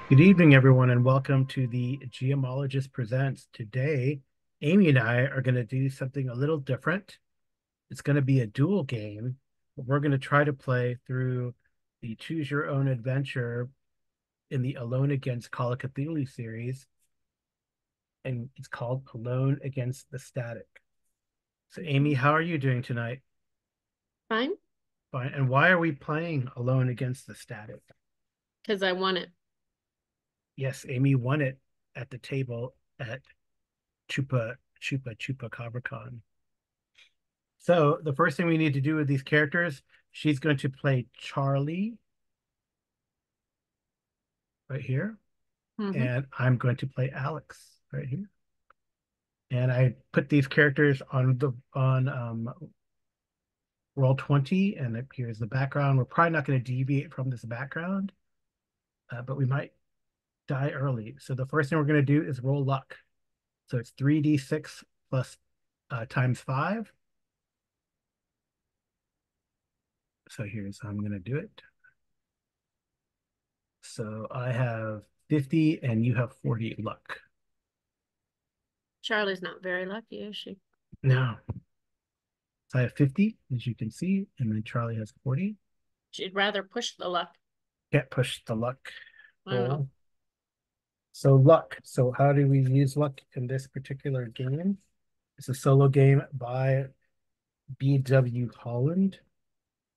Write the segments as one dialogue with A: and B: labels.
A: Good evening, everyone, and welcome to the Geomologist Presents. Today, Amy and I are going to do something a little different. It's going to be a dual game, but we're going to try to play through the Choose Your Own Adventure in the Alone Against Call of Cthulhu series, and it's called Alone Against the Static. So, Amy, how are you doing tonight?
B: Fine,
A: Fine. And why are we playing Alone Against the Static?
B: because I want it.
A: Yes, Amy won it at the table at Chupa CabraCon. So the first thing we need to do with these characters, she's going to play Charlie right here,
B: Hmm.
A: and I'm going to play Alex right here. And I put these characters on the on roll 20, and here's the background. We're probably not going to deviate from this background, but we might die early. So the first thing we're going to do is roll luck. So it's 3d6 plus times 5. So here's how I'm going to do it. So I have 50 and you have 40 luck.
B: Charlie's not very lucky, is she?
A: No. So I have 50, as you can see, and then Charlie has 40.
B: She'd rather push the luck.
A: Can't push the luck
B: I don't know.
A: roll. So luck. So how do we use luck in this particular game? It's a solo game by B.W. Holland.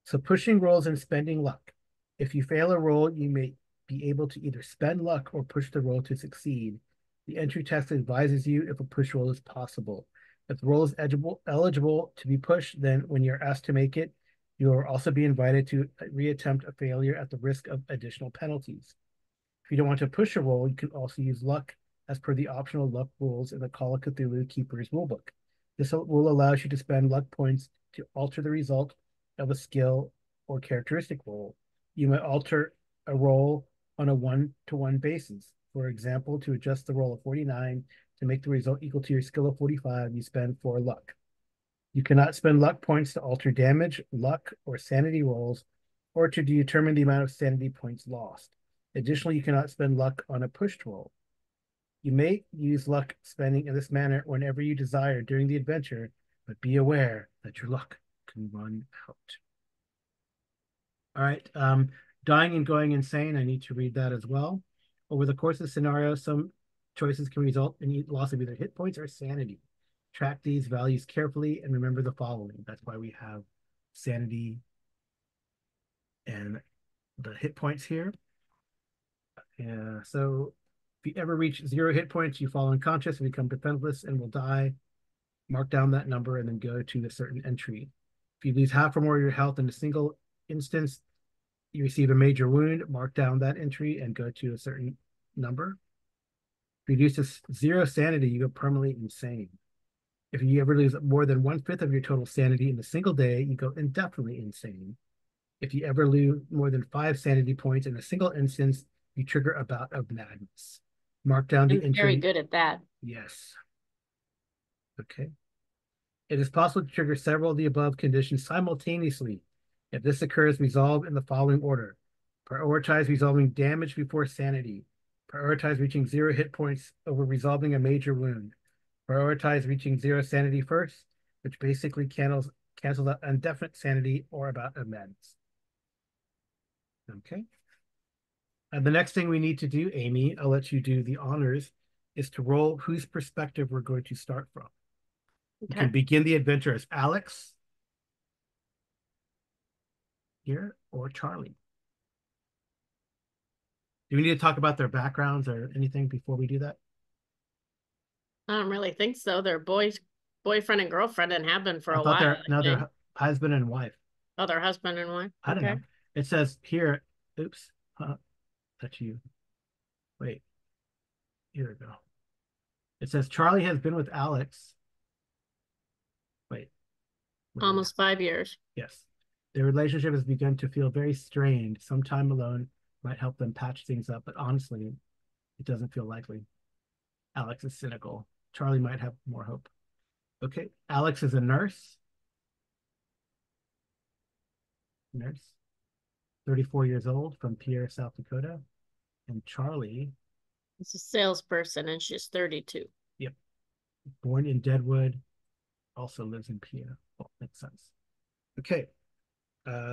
A: So pushing rolls and spending luck. If you fail a roll, you may be able to either spend luck or push the roll to succeed. The entry text advises you if a push roll is possible. If the roll is eligible to be pushed, then when you're asked to make it, you will also be invited to reattempt a failure at the risk of additional penalties. If you don't want to push a roll, you can also use luck as per the optional luck rules in the Call of Cthulhu Keeper's Rulebook. This rule allows you to spend luck points to alter the result of a skill or characteristic roll. You may alter a roll on a one-to-one basis. For example, to adjust the roll of 49 to make the result equal to your skill of 45, you spend 4 luck. You cannot spend luck points to alter damage, luck, or sanity rolls, or to determine the amount of sanity points lost. Additionally, you cannot spend luck on a pushed roll. You may use luck spending in this manner whenever you desire during the adventure, but be aware that your luck can run out. All right. Dying and going insane. I need to read that as well. Over the course of the scenario, some choices can result in loss of either hit points or sanity. Track these values carefully and remember the following. That's why we have sanity and the hit points here. Yeah. So if you ever reach 0 hit points, you fall unconscious and become defenseless and will die. Mark down that number and then go to a certain entry. If you lose half or more of your health in a single instance, you receive a major wound, mark down that entry and go to a certain number. If you reduce to 0 sanity, you go permanently insane. If you ever lose more than 1/5 of your total sanity in a single day, you go indefinitely insane. If you ever lose more than 5 sanity points in a single instance, you trigger a bout of madness. Mark down the
B: I'm very
A: entry.
B: good at that.
A: Yes. Okay. It is possible to trigger several of the above conditions simultaneously. If this occurs, resolve in the following order. Prioritize resolving damage before sanity. Prioritize reaching 0 hit points over resolving a major wound. Prioritize reaching 0 sanity first, which basically cancels out indefinite sanity or about a madness. Okay. And the next thing we need to do, Amy, I'll let you do the honors, is to roll whose perspective we're going to start from. You
B: Okay.
A: can begin the adventure as Alex here or Charlie. Do we need to talk about their backgrounds or anything before we do that?
B: I don't really think so. They're boyfriend and girlfriend and have been for
A: I
B: a
A: thought
B: while,
A: they're
B: I
A: now they're
B: think.
A: husband and wife.
B: Oh, they're husband and wife.
A: I don't
B: Okay.
A: know. It says here, oops, that's you. Wait, here we go. It says Charlie has been with Alex. Wait, where did it?
B: Almost 5 years.
A: Yes. Their relationship has begun to feel very strained. Some time alone might help them patch things up, but honestly, it doesn't feel likely. Alex is cynical. Charlie might have more hope. Okay. Alex is a nurse, 34 years old from Pierre, South Dakota. And Charlie,
B: It's a salesperson and she's 32.
A: yep, born in Deadwood, also lives in PA. Well, makes sense. Okay.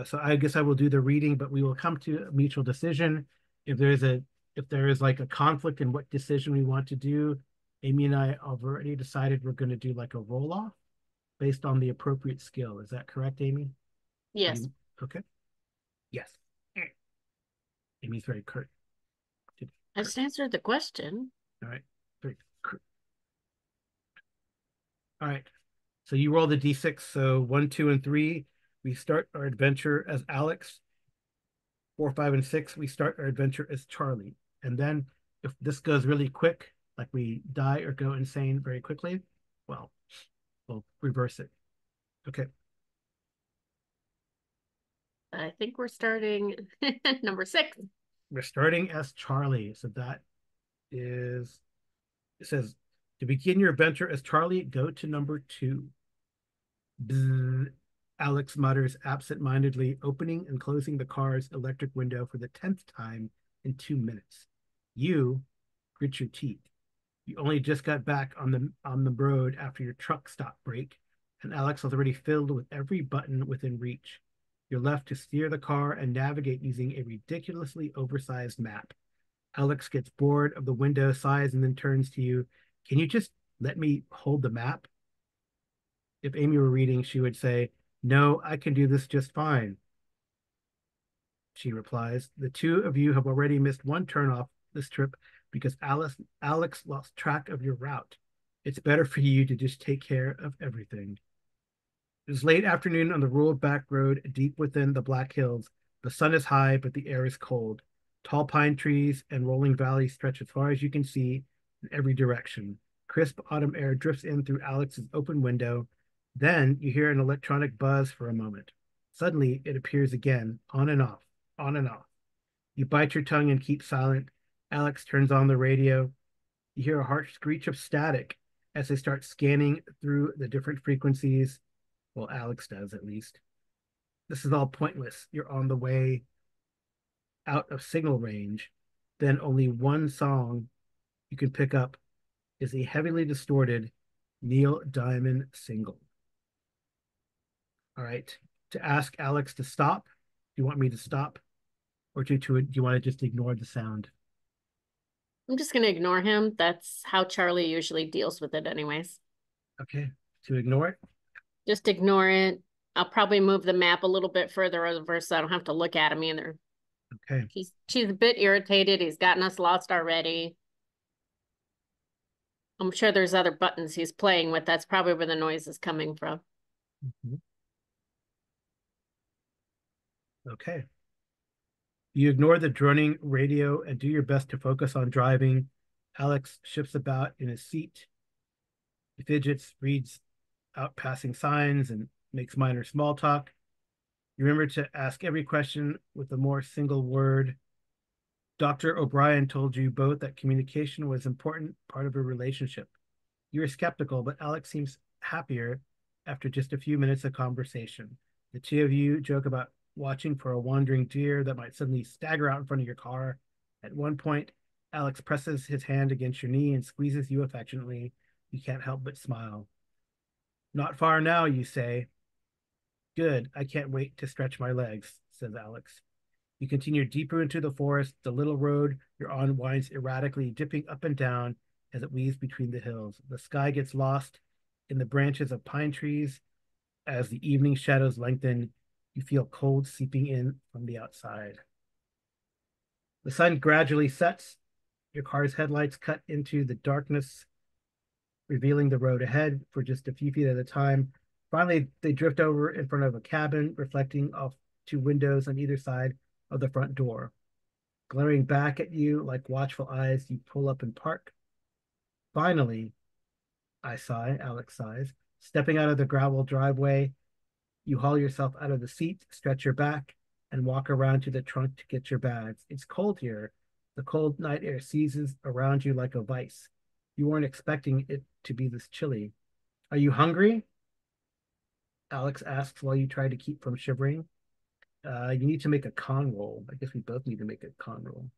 A: So I guess I will do the reading, but we will come to a mutual decision. If there's a if there is like a conflict in what decision we want to do, Amy and I have already decided we're going to do like a roll off based on the appropriate skill. Is that correct, Amy? Or do
B: Yes.
A: you, okay? Yes. Amy's very curt.
B: I just answered the question.
A: All right. Very curt. All right. So you roll the d6. So 1, 2, and 3. We start our adventure as Alex. 4, 5, and 6, we start our adventure as Charlie. And then if this goes really quick, like we die or go insane very quickly, well, we'll reverse it. Okay.
B: I think we're starting number 6.
A: We're starting as Charlie. So that is, it says, to begin your adventure as Charlie, go to number 2. Bzz, Alex mutters absent-mindedly, opening and closing the car's electric window for the 10th time in 2 minutes. You grit your teeth. You only just got back on the road after your truck stopped brake, and Alex was already filled with every button within reach. You're left to steer the car and navigate using a ridiculously oversized map. Alex gets bored of the window, sighs, and then turns to you. Can you just let me hold the map? If Amy were reading, she would say, no, I can do this just fine. She replies, the two of you have already missed one turnoff this trip because Alex lost track of your route. It's better for you to just take care of everything. It is late afternoon on the rural back road deep within the Black Hills. The sun is high, but the air is cold. Tall pine trees and rolling valleys stretch as far as you can see in every direction. Crisp autumn air drifts in through Alex's open window. Then you hear an electronic buzz for a moment. Suddenly, it appears again, on and off, on and off. You bite your tongue and keep silent. Alex turns on the radio. You hear a harsh screech of static as they start scanning through the different frequencies. Well, Alex does at least. This is all pointless. You're on the way out of signal range. Then only one song you can pick up is a heavily distorted Neil Diamond single. All right. To ask Alex to stop, do you want me to stop? Or do you want to just ignore the sound?
B: I'm just going to ignore him. That's how Charlie usually deals with it, anyways.
A: Okay. To ignore it?
B: Just ignore it. I'll probably move the map a little bit further over so I don't have to look at him either.
A: Okay.
B: She's a bit irritated. He's gotten us lost already. I'm sure there's other buttons he's playing with. That's probably where the noise is coming from.
A: Mhm. Okay. You ignore the droning radio and do your best to focus on driving. Alex shifts about in his seat. He fidgets, reads out passing signs, and makes minor small talk. You remember to ask every question with a more single word. Dr. O'Brien told you both that communication was an important part of a relationship. You were skeptical, but Alex seems happier after just a few minutes of conversation. The two of you joke about watching for a wandering deer that might suddenly stagger out in front of your car. At one point, Alex presses his hand against your knee and squeezes you affectionately. You can't help but smile. Not far now, you say. Good, I can't wait to stretch my legs, says Alex. You continue deeper into the forest. The little road you're on winds erratically, dipping up and down as it weaves between the hills. The sky gets lost in the branches of pine trees. As the evening shadows lengthen, you feel cold seeping in from the outside. The sun gradually sets. Your car's headlights cut into the darkness, revealing the road ahead for just a few feet at a time. Finally, they drift over in front of a cabin, reflecting off two windows on either side of the front door. Glaring back at you like watchful eyes, you pull up and park. Finally, I sigh, Alex sighs. Stepping out of the gravel driveway, you haul yourself out of the seat, stretch your back, and walk around to the trunk to get your bags. It's cold here. The cold night air seizes around you like a vice. You weren't expecting it to be this chilly. Are you hungry? Alex asks while you try to keep from shivering. You need to make a con roll. I guess we both need to make a con roll.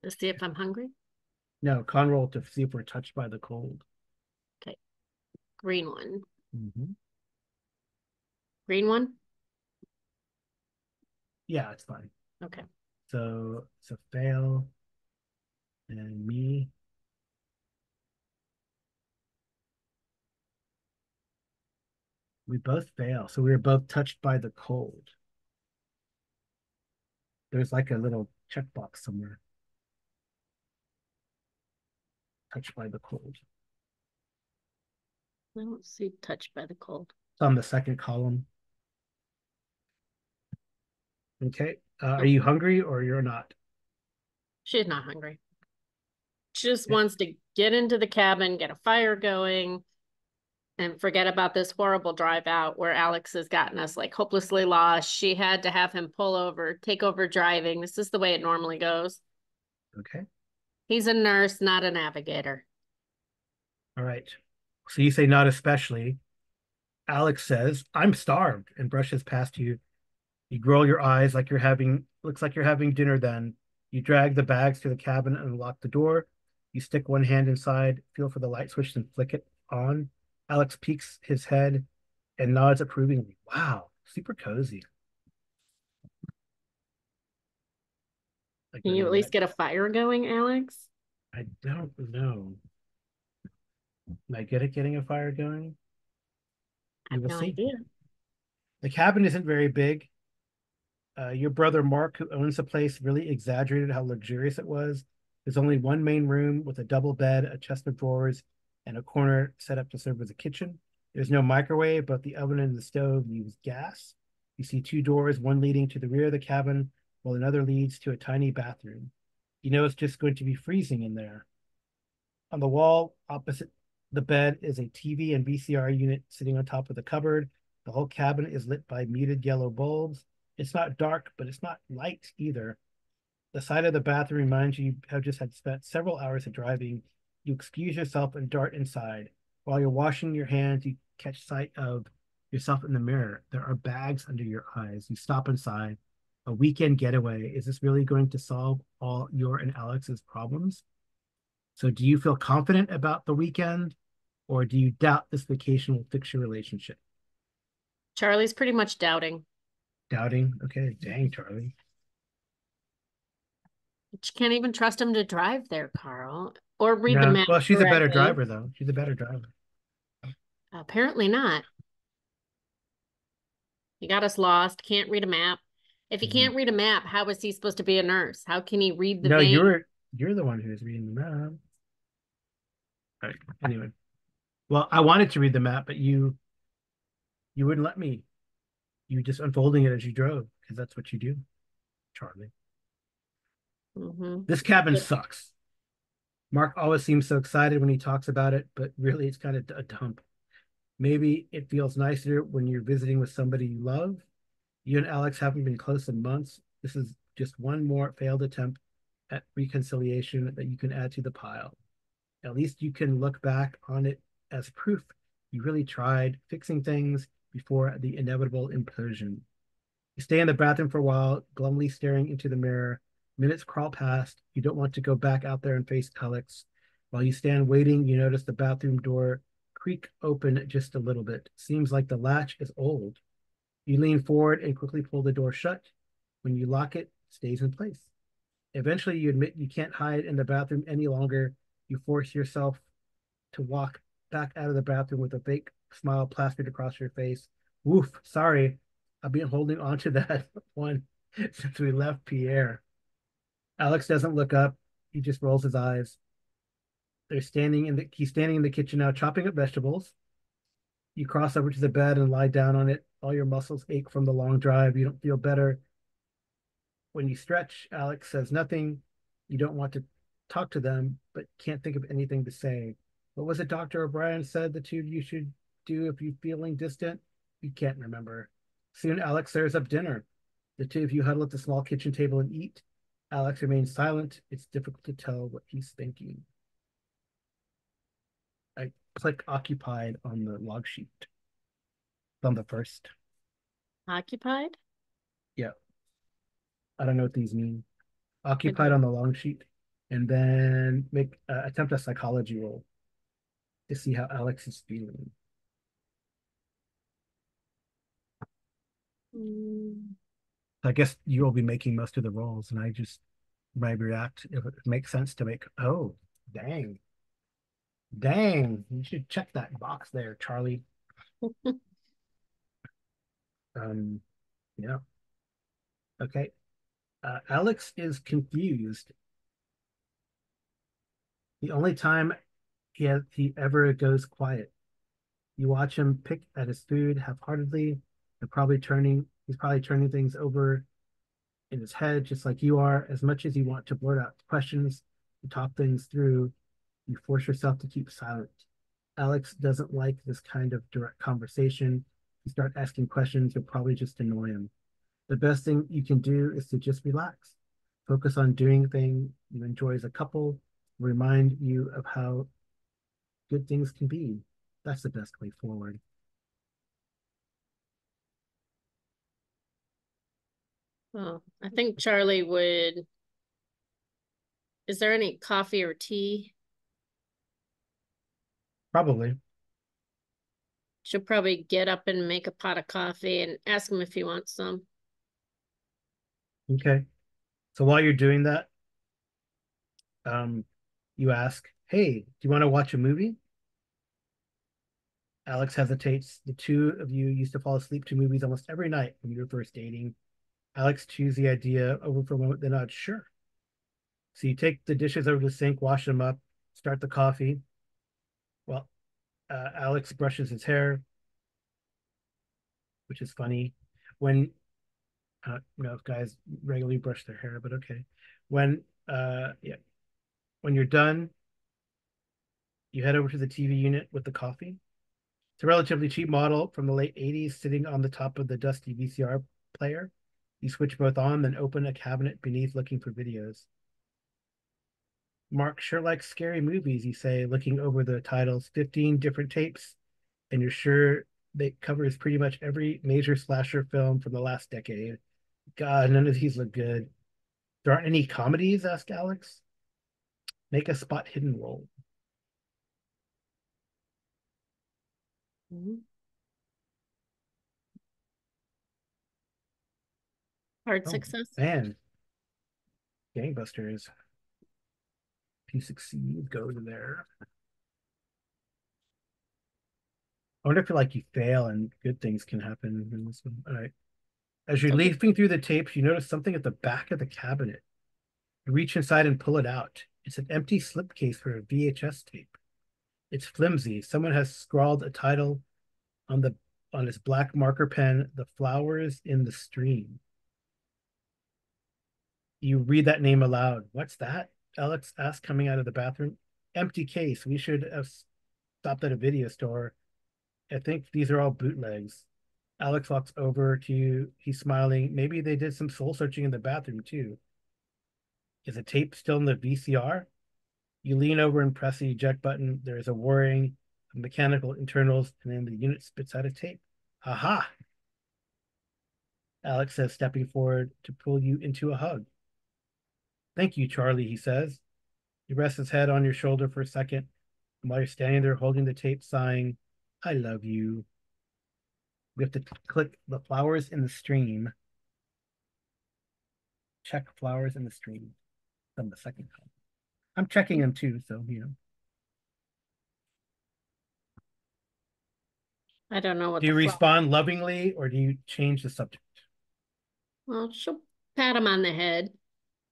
B: To see if I'm hungry.
A: No, con roll to see if we're touched by the cold.
B: Okay. Green one.
A: Mm-hmm.
B: Green one.
A: Yeah, it's fine.
B: Okay.
A: So it's a fail, and me. We both fail. So we were both touched by the cold. There's like a little checkbox somewhere. Touched by the cold.
B: I don't see touched by the cold.
A: It's on the second column. Okay. Are
B: Oh,
A: you hungry or you're not?
B: she's not hungry. She just
A: Okay.
B: wants to get into the cabin, get a fire going, and forget about this horrible drive out where Alex has gotten us like hopelessly lost. She had to have him pull over, take over driving. This is the way it normally goes.
A: Okay.
B: He's a nurse, not a navigator.
A: All right. So you say not especially. Alex says, I'm starved and brushes past you. You roll your eyes like you're having, looks like you're having dinner then. You drag the bags to the cabin and lock the door. You stick one hand inside, feel for the light switch and flick it on. Alex peeks his head and nods approvingly. Wow, super cozy. Like
B: Can
A: really
B: you at
A: want
B: least
A: it.
B: get a fire going, Alex?
A: I don't know. Am I good at getting a fire going?
B: I
A: We
B: have
A: will
B: no
A: see.
B: idea.
A: The cabin isn't very big. Your brother Mark, who owns the place, really exaggerated how luxurious it was. There's only one main room with a double bed, a chest of drawers, and a corner set up to serve as a kitchen. There's no microwave, but the oven and the stove use gas. You see two doors, one leading to the rear of the cabin, while another leads to a tiny bathroom. You know it's just going to be freezing in there. On the wall opposite the bed is a TV and VCR unit sitting on top of the cupboard. The whole cabin is lit by muted yellow bulbs. It's not dark, but it's not light either. The side of the bathroom reminds you have just had spent several hours of driving. You excuse yourself and dart inside. While you're washing your hands, you catch sight of yourself in the mirror. There are bags under your eyes. You stop inside. A weekend getaway. Is this really going to solve all your and Alex's problems? So do you feel confident about the weekend or do you doubt this vacation will fix your relationship?
B: Charlie's pretty much doubting.
A: Doubting? Okay, dang, Charlie.
B: She can't even trust him to drive there, Carl, or read the
A: No,
B: map
A: well, she's a better
B: correctly.
A: driver, though. She's a better driver.
B: Apparently not. He got us lost, can't read a map. If he
A: Mhm.
B: can't read a map, how is he supposed to be a nurse? How can he read the
A: No,
B: vein?
A: you're the one who's reading the map. All right. Anyway, well, I wanted to read the map, but you wouldn't let me. You just unfolding it as you drove because that's what you do, Charlie.
B: Mm-hmm.
A: This cabin sucks. Mark always seems so excited when he talks about it, but really it's kind of a dump. Maybe it feels nicer when you're visiting with somebody you love. You and Alex haven't been close in months. This is just one more failed attempt at reconciliation that you can add to the pile. At least you can look back on it as proof you really tried fixing things before the inevitable implosion. You stay in the bathroom for a while, glumly staring into the mirror. Minutes crawl past. You don't want to go back out there and face Alex. While you stand waiting, you notice the bathroom door creak open just a little bit. Seems like the latch is old. You lean forward and quickly pull the door shut. When you lock it, it stays in place. Eventually, you admit you can't hide in the bathroom any longer. You force yourself to walk back out of the bathroom with a fake smile plastered across your face. Woof, sorry. I've been holding on to that one since we left Pierre. Alex doesn't look up. He just rolls his eyes. He's standing in the kitchen now, chopping up vegetables. You cross over to the bed and lie down on it. All your muscles ache from the long drive. You don't feel better. When you stretch, Alex says nothing. You don't want to talk to them, but can't think of anything to say. What was it Dr. O'Brien said the two of you should do if you're feeling distant? You can't remember. Soon Alex serves up dinner. The two of you huddle at the small kitchen table and eat. Alex remains silent. It's difficult to tell what he's thinking. I click occupied on the log sheet on the first.
B: Occupied?
A: Yeah, I don't know what these mean.
B: What
A: Occupied
B: do
A: on the long sheet. and then make attempt a psychology roll to see how Alex is feeling.
B: Mm.
A: I guess you'll be making most of the rolls, and I just might react if it makes sense to make. Oh, dang, dang! You should check that box there, Charlie. Um, yeah, okay. Alex is confused. The only time he ever goes quiet. You watch him pick at his food half-heartedly, and he's probably turning things over in his head, just like you are. As much as you want to blurt out questions and talk things through, you force yourself to keep silent. Alex doesn't like this kind of direct conversation. You start asking questions, you'll probably just annoy him. The best thing you can do is to just relax. Focus on doing things you enjoy as a couple, remind you of how good things can be. That's the best way forward.
B: Oh, I think Charlie would. Is there any coffee or tea?
A: Probably.
B: She'll probably get up and make a pot of coffee and ask him if he wants some.
A: Okay. So while you're doing that, um, you ask, "Hey, do you want to watch a movie?" Alex hesitates. The two of you used to fall asleep to movies almost every night when you were first dating. Alex chews the idea over for a moment, then nods, "Sure." So you take the dishes over to the sink, wash them up, start the coffee. Well, Alex brushes his hair, which is funny. When if guys regularly brush their hair, but okay. When yeah, when you're done, you head over to the TV unit with the coffee. It's a relatively cheap model from the late 80s sitting on the top of the dusty VCR player. You switch both on, then open a cabinet beneath looking for videos. Mark sure likes scary movies, you say, looking over the titles. 15 different tapes, and you're sure they covers pretty much every major slasher film from the last decade. God, none of these look good. There aren't any comedies, asked Alex. Make a spot hidden roll.
B: Mhm. Hard
A: Oh,
B: success.
A: man. Gangbusters. If you succeed, go to there. I wonder if like you fail and good things can happen in this one. All right. As you're
B: So
A: leafing through the tapes, you notice something at the back of the cabinet. You reach inside and pull it out. It's an empty slipcase for a VHS tape. It's flimsy. Someone has scrawled a title on the on his black marker pen, "The Flowers in the Stream." You read that name aloud. What's that? Alex asked, coming out of the bathroom. Empty case. We should have stopped at a video store. I think these are all bootlegs. Alex walks over to you. He's smiling. Maybe they did some soul searching in the bathroom too. Is the tape still in the VCR? You lean over and press the eject button. There is a whirring of mechanical internals, and then the unit spits out a tape. Aha! Alex says, stepping forward to pull you into a hug. Thank you, Charlie, he says. He rests his head on your shoulder for a second, and while you're standing there holding the tape, sighing, I love you. We have to click the flowers in the stream. Check flowers in the stream. From the second time. I'm checking them too, so
B: I don't know what
A: Do
B: the
A: you
B: flow.
A: respond lovingly or do you change the subject?
B: Well, she'll pat him on the head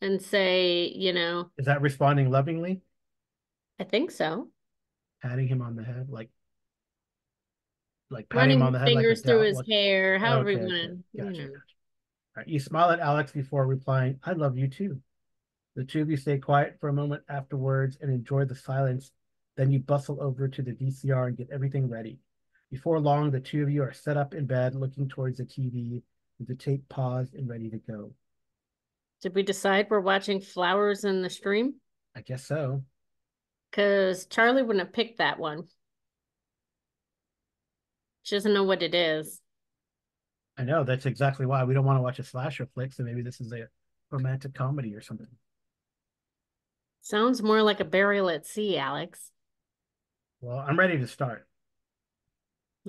B: and say,
A: Is that responding lovingly?
B: I think so.
A: Patting him on the head, like patting him
B: Running
A: on
B: his
A: the head like a
B: fingers through
A: dog.
B: his
A: Like,
B: hair, however you
A: okay,
B: want
A: okay,
B: to,
A: gotcha, gotcha. All right, you smile at Alex before replying, "I love you too." The two of you stay quiet for a moment afterwards and enjoy the silence. Then you bustle over to the VCR and get everything ready. Before long, the two of you are set up in bed, looking towards the TV, with the tape paused and ready to go.
B: Did we decide we're watching Flowers in the Stream?
A: I guess so.
B: Because Charlie wouldn't have picked that one. She doesn't know what it is.
A: I know that's exactly why we don't want to watch a slasher flick. So maybe this is a romantic comedy or something.
B: Sounds more like a burial at sea, Alex.
A: Well, I'm ready to start.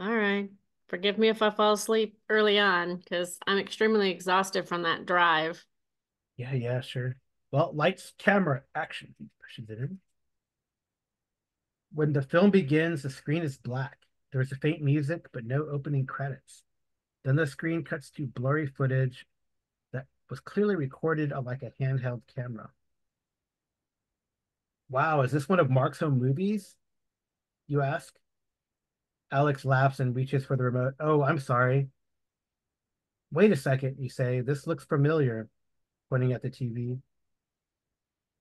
B: All right. Forgive me if I fall asleep early on, because I'm extremely exhausted from that drive.
A: Yeah, yeah, sure. Well, lights, camera, action. He pushes it in. When the film begins, the screen is black. There is a faint music, but no opening credits. Then the screen cuts to blurry footage that was clearly recorded on like a handheld camera. Wow, is this one of Mark's home movies? You ask. Alex laughs and reaches for the remote. Oh, I'm sorry. Wait a second, you say. This looks familiar, pointing at the TV.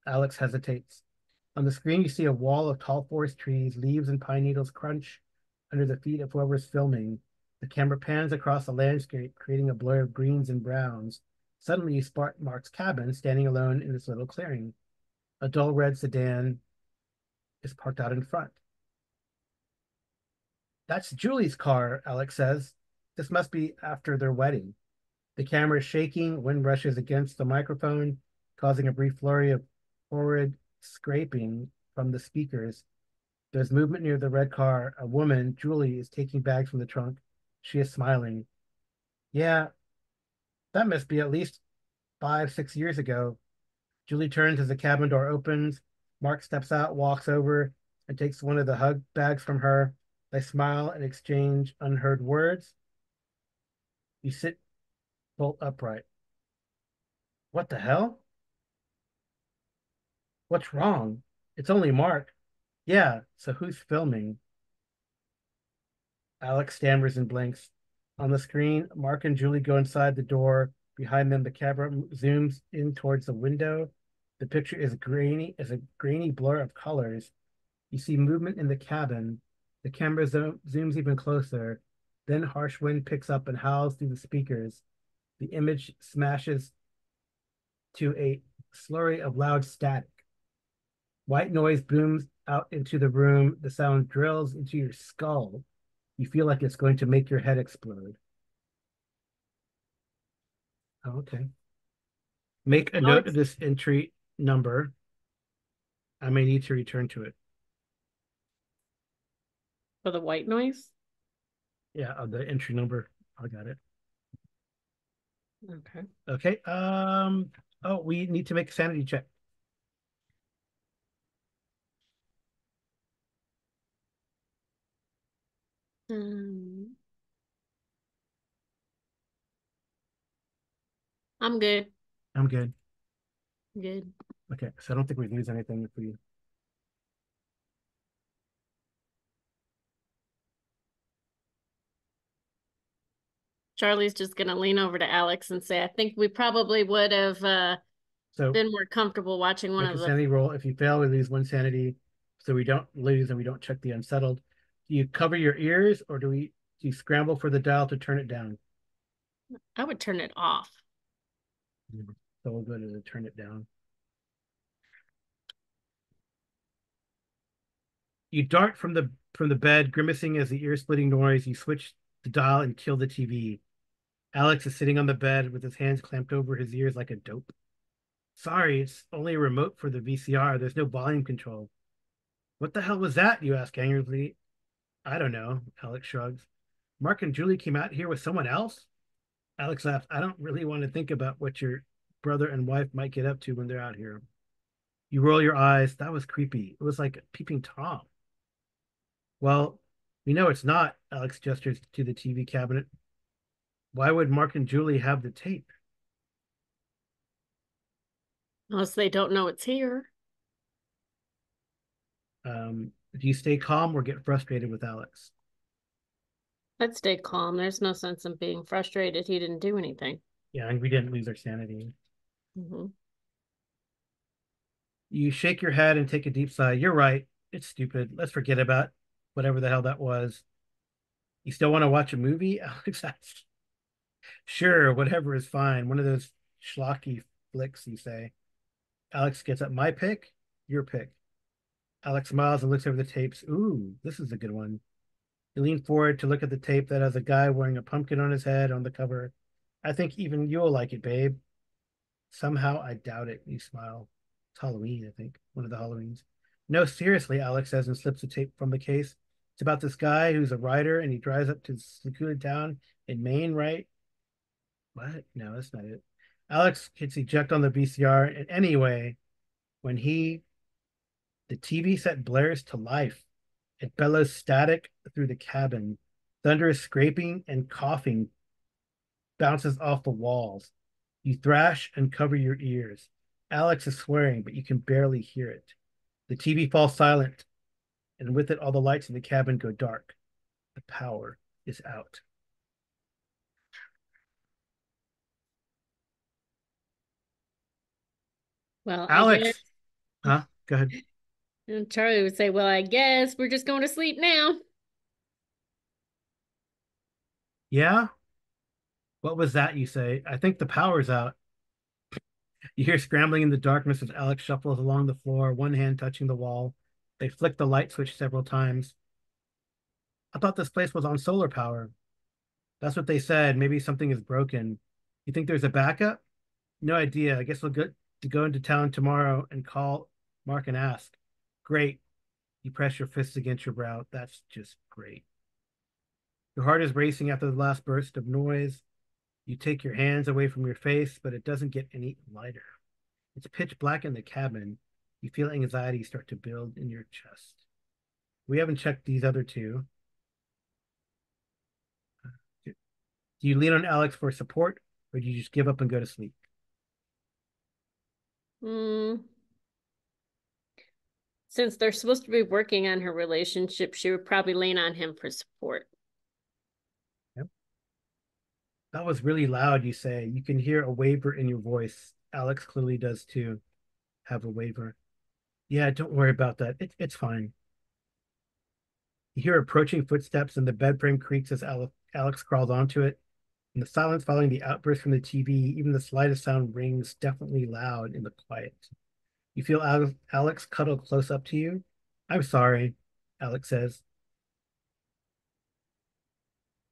A: Alex hesitates. On the screen, you see a wall of tall forest trees, leaves and pine needles crunch under the feet of whoever's filming. The camera pans across the landscape, creating a blur of greens and browns. Suddenly, you spot Mark's cabin standing alone in this little clearing. A dull red sedan is parked out in front. That's Julie's car, Alex says. This must be after their wedding. The camera is shaking, wind rushes against the microphone, causing a brief flurry of forward scraping from the speakers. There's movement near the red car. A woman, Julie, is taking bags from the trunk. She is smiling. Yeah, that must be at least 5, 6 years ago. Julie turns as the cabin door opens. Mark steps out, walks over, and takes one of the hug bags from her. They smile and exchange unheard words. You sit bolt upright. What the hell? What's wrong? It's only Mark. Yeah, so who's filming? Alex stammers and blinks. On the screen, Mark and Julie go inside the door. Behind them, the camera zooms in towards the window. The picture is a grainy blur of colors. You see movement in the cabin. The camera zooms even closer. Then harsh wind picks up and howls through the speakers. The image smashes to a slurry of loud static. White noise booms out into the room. The sound drills into your skull. You feel like it's going to make your head explode. Oh, okay. Make a note of
B: Alex,
A: this entry number. I may need to return to it.
B: for the white noise?
A: Yeah, the entry number. I got it.
B: Okay.
A: Okay. Oh, we need to make a sanity check.
B: Um, I'm good.
A: I'm good.
B: Good.
A: Okay, so I don't think we lose anything if we.
B: Charlie's just gonna lean over to Alex and say, I think we probably would have
A: So
B: been more comfortable watching one
A: make
B: of
A: a
B: the.
A: sanity roll. If you fail, we lose one sanity. So we don't lose and we don't check the unsettled. Do you cover your ears or do you scramble for the dial to turn it down?
B: I would turn it off.
A: So we'll go to turn it down. You dart from the bed, grimacing as the ear-splitting noise. You switch the dial and kill the TV. Alex is sitting on the bed with his hands clamped over his ears like a dope. Sorry, it's only a remote for the VCR. There's no volume control. What the hell was that? You ask angrily. I don't know, Alex shrugs. Mark and Julie came out here with someone else? Alex laughs. I don't really want to think about what your brother and wife might get up to when they're out here. You roll your eyes. That was creepy. It was like peeping Tom. Well, we know it's not, Alex gestures to the TV cabinet. Why would Mark and Julie have the tape?
B: Unless they don't know it's here.
A: Do you stay calm or get frustrated with Alex?
B: I'd stay calm. There's no sense in being frustrated. He didn't do anything.
A: Yeah, and we didn't lose our sanity.
B: Hmm.
A: You shake your head and take a deep sigh. You're right. It's stupid. Let's forget about whatever the hell that was. You still want to watch a movie? Alex asks. Sure, whatever is fine. One of those schlocky flicks, you say. Alex gets up. My pick? Your pick. Alex smiles and looks over the tapes. Ooh, this is a good one. You lean forward to look at the tape that has a guy wearing a pumpkin on his head on the cover. I think even you'll like it, babe. Somehow I doubt it. You smile. It's Halloween, I think. One of the Halloweens. No, seriously, Alex says and slips the tape from the case. It's about this guy who's a writer and he drives up to this secluded town in Maine, right? What? No, that's not it. Alex hits eject on the VCR, and anyway, when the TV set blares to life, it bellows static through the cabin. Thunderous scraping and coughing bounces off the walls. You thrash and cover your ears. Alex is swearing, but you can barely hear it. The TV falls silent, and with it, all the lights in the cabin go dark. The power is out.
B: Well, I guess
A: Alex, huh? Go ahead.
B: and Charlie would say, well, I guess we're just going to sleep now.
A: Yeah? What was that you say? I think the power's out. You hear scrambling in the darkness as Alex shuffles along the floor, one hand touching the wall. They flick the light switch several times. I thought this place was on solar power. That's what they said. Maybe something is broken. You think there's a backup? No idea. I guess we'll go into town tomorrow and call Mark and ask. Great. You press your fists against your brow. That's just great. Your heart is racing after the last burst of noise. You take your hands away from your face, but it doesn't get any lighter. It's pitch black in the cabin. You feel anxiety start to build in your chest. We haven't checked these other two. Do you lean on Alex for support, or do you just give up and go to sleep?
B: Hmm. Since they're supposed to be working on her relationship, she would probably lean on him for support.
A: Yep. That was really loud, you say. You can hear a waver in your voice. Alex clearly does too, have a waver. Yeah, don't worry about that. It's fine. You hear approaching footsteps and the bed frame creaks as Alex crawls onto it. In the silence following the outburst from the TV, even the slightest sound rings definitely loud in the quiet. You feel Alex cuddle close up to you. I'm sorry, Alex says.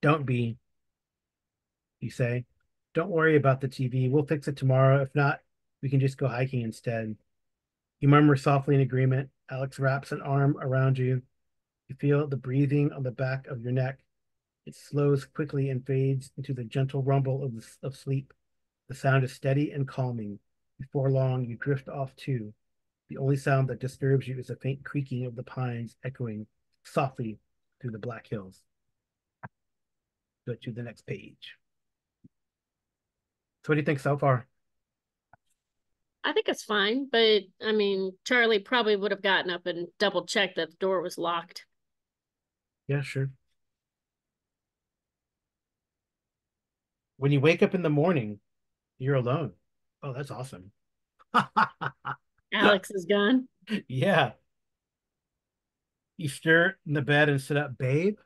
A: Don't be, you say. Don't worry about the TV. We'll fix it tomorrow. If not, we can just go hiking instead. You murmur softly in agreement. Alex wraps an arm around you. You feel the breathing on the back of your neck. It slows quickly and fades into the gentle rumble of sleep. The sound is steady and calming. Before long, you drift off too. The only sound that disturbs you is a faint creaking of the pines echoing softly through the Black Hills. Go to the next page. So, what do you think so far?
B: I think it's fine, but I mean, Charlie probably would have gotten up and double checked that the door was locked.
A: Yeah, sure. When you wake up in the morning, you're alone. Oh, that's awesome.
B: Alex is gone.
A: Yeah. You stir in the bed and sit up, babe.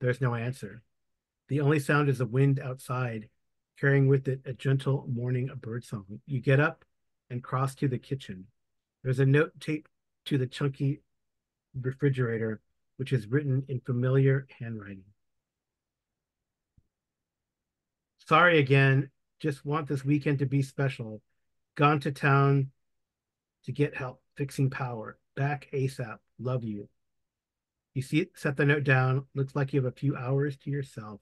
A: There's no answer. The only sound is the wind outside, carrying with it a gentle morning birdsong. You get up and cross to the kitchen. There's a note taped to the chunky refrigerator, which is written in familiar handwriting. Sorry again. Just want this weekend to be special. Gone to town to get help fixing power. Back ASAP. Love you. You see it, set the note down. Looks like you have a few hours to yourself.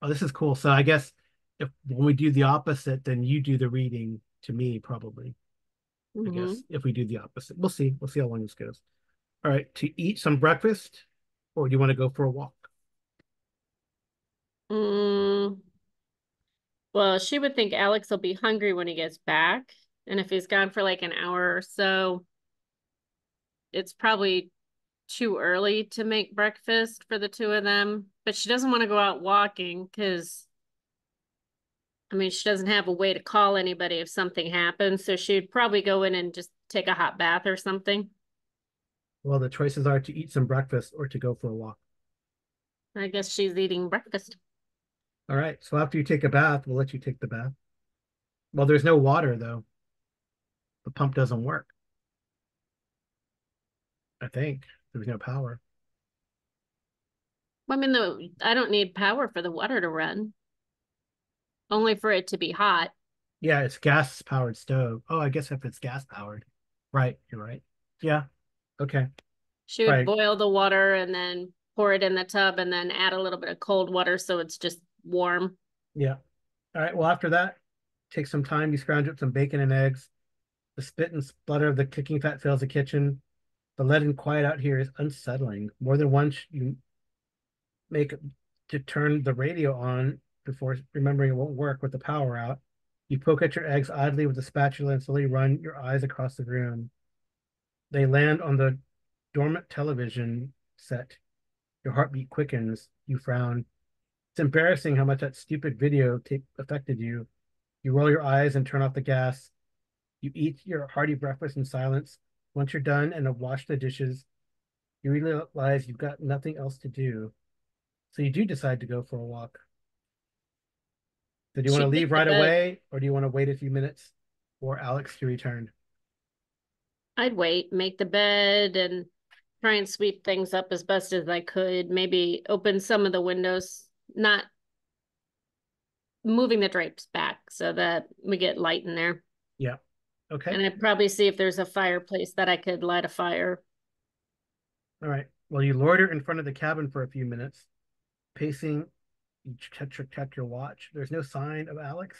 A: Oh, this is cool. So I guess if when we do the opposite, then you do the reading to me, probably. I
B: Mm-hmm.
A: guess if we do the opposite. We'll see. We'll see how long this goes. All right. To eat some breakfast, or do you want to go for a walk?
B: Mm, well, she would think Alex will be hungry when he gets back. And if he's gone for like an hour or so, it's probably too early to make breakfast for the two of them. But she doesn't want to go out walking because, I mean, she doesn't have a way to call anybody if something happens. So she'd probably go in and just take a hot bath or something.
A: Well, the choices are to eat some breakfast or to go for a walk.
B: I guess she's eating breakfast.
A: All right. So after you take a bath, we'll let you take the bath. Well, there's no water though. The pump doesn't work. I think there's no power.
B: I mean, though, I don't need power for the water to run, only for it to be hot.
A: Yeah, it's gas powered stove. Oh, I guess if it's gas powered. Right, you're right. Yeah, okay.
B: She would
A: Right.
B: boil the water and then pour it in the tub and then add a little bit of cold water so it's just warm.
A: Yeah. All right. Well, after that, take some time. You scrounge up some bacon and eggs. The spit and sputter of the cooking fat fills the kitchen. The leaden quiet out here is unsettling. More than once, you make to turn the radio on before remembering it won't work with the power out. You poke at your eggs idly with a spatula and slowly run your eyes across the room. They land on the dormant television set. Your heartbeat quickens. You frown. It's embarrassing how much that stupid videotape affected you. You roll your eyes and turn off the gas. You eat your hearty breakfast in silence. Once you're done and have washed the dishes, you realize you've got nothing else to do. So you do decide to go for a walk. So do you want to
B: She'd
A: leave
B: make the
A: right
B: bed.
A: away or do you want to wait a few minutes for Alex to return?
B: I'd wait, make the bed, and try and sweep things up as best as I could. Maybe open some of the windows, not moving the drapes back so that we get light in there.
A: Yeah. Okay.
B: And I'd probably see if there's a fireplace that I could light a fire.
A: All right. Well, you loiter in front of the cabin for a few minutes, pacing. You check your watch. There's no sign of Alex,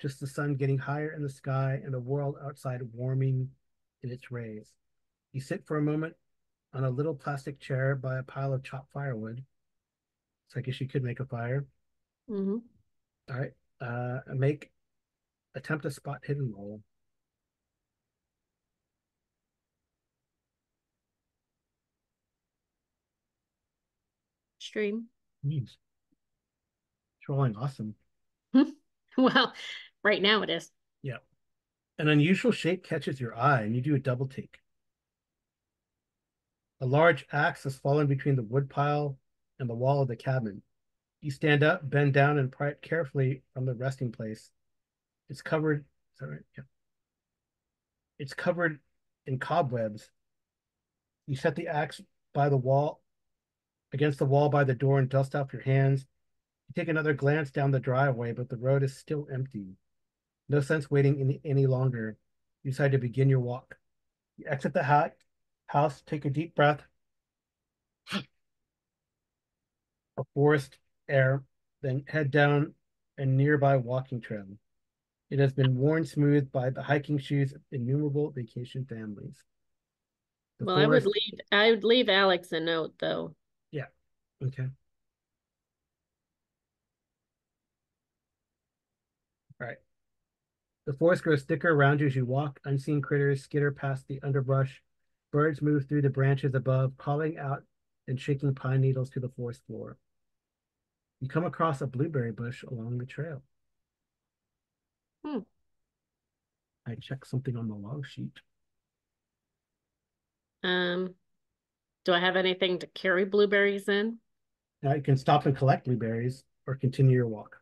A: just the sun getting higher in the sky and the world outside warming in its rays. You sit for a moment on a little plastic chair by a pile of chopped firewood. So I guess you could make a fire.
B: Mm-hmm.
A: All right. Make attempt a spot hidden roll.
B: Stream.
A: Jeez, it's rolling awesome.
B: Well, right now it is.
A: Yeah. An unusual shape catches your eye, and you do a double take. A large axe has fallen between the wood pile and the wall of the cabin. You stand up, bend down, and pry it carefully from the resting place. It's covered. Is that right? Yeah. It's covered in cobwebs. You set the axe by the wall, against the wall by the door, and dust off your hands. You take another glance down the driveway, but the road is still empty. No sense waiting any longer. You decide to begin your walk. You exit the house, take a deep breath of forest air, then head down a nearby walking trail. It has been worn smooth by the hiking shoes of innumerable vacation families. The
B: Well,
A: forest,
B: I would leave Alex a note though.
A: yeah, okay, all right. The forest grows thicker around you as you walk. Unseen critters skitter past the underbrush. Birds move through the branches above, calling out and shaking pine needles to the forest floor. You come across a blueberry bush along the trail.
B: Hmm.
A: I check something on the log sheet.
B: Um, do I have anything to carry blueberries in?
A: Now you can stop and collect blueberries or continue your walk.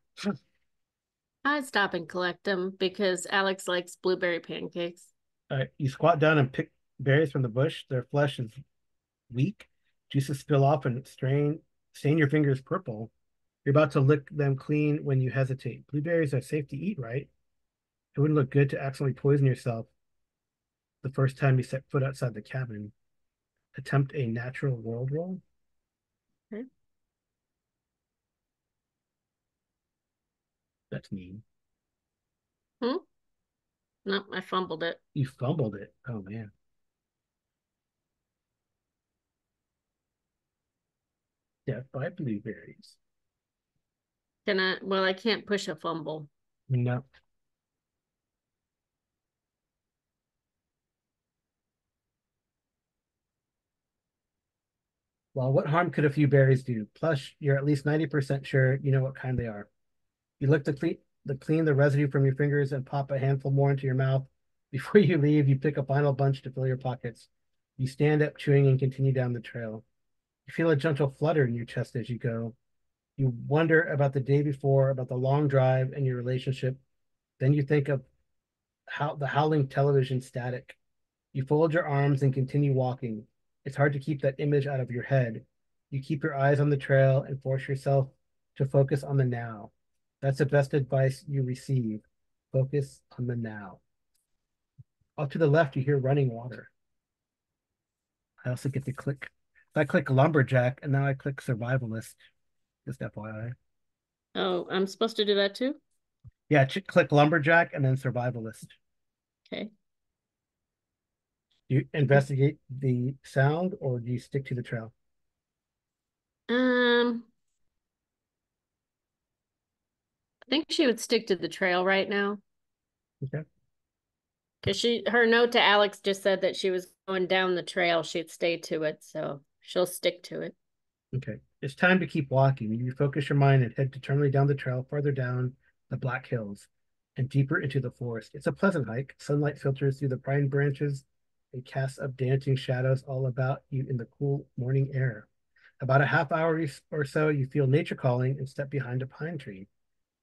B: I'd stop and collect them because Alex likes blueberry pancakes.
A: All right, you squat down and pick berries from the bush. Their flesh is weak. Juices spill off and stain your fingers purple. You're about to lick them clean when you hesitate. Blueberries are safe to eat, right? It wouldn't look good to accidentally poison yourself the first time you set foot outside the cabin. Attempt a natural world roll.
B: Okay.
A: That's mean.
B: Hmm? No, I fumbled it.
A: You fumbled it. Oh man. Death by blueberries.
B: Can I? Well, I can't push a fumble.
A: No. Well, what harm could a few berries do? Plus, you're at least 90% sure you know what kind they are. You look to clean the residue from your fingers and pop a handful more into your mouth. Before you leave, you pick a final bunch to fill your pockets. You stand up, chewing, and continue down the trail. You feel a gentle flutter in your chest as you go. You wonder about the day before, about the long drive and your relationship. Then you think of how the howling television static. You fold your arms and continue walking. It's hard to keep that image out of your head. You keep your eyes on the trail and force yourself to focus on the now. That's the best advice you receive. Focus on the now. Off to the left, you hear running water. I also get to click. I click lumberjack, and now I click survivalist. Just FYI.
B: Oh, I'm supposed to do that too?
A: Yeah, click lumberjack and then survivalist.
B: Okay.
A: Do you investigate the sound or do you stick to the trail?
B: Um, I think she would stick to the trail right now.
A: Okay.
B: Because her note to Alex just said that she was going down the trail. She'd stay to it, so she'll stick to it.
A: Okay. It's time to keep walking. You refocus your mind and head determinedly down the trail, farther down the Black Hills and deeper into the forest. It's a pleasant hike. Sunlight filters through the pine branches and casts up dancing shadows all about you in the cool morning air. About a half hour or so, you feel nature calling and step behind a pine tree.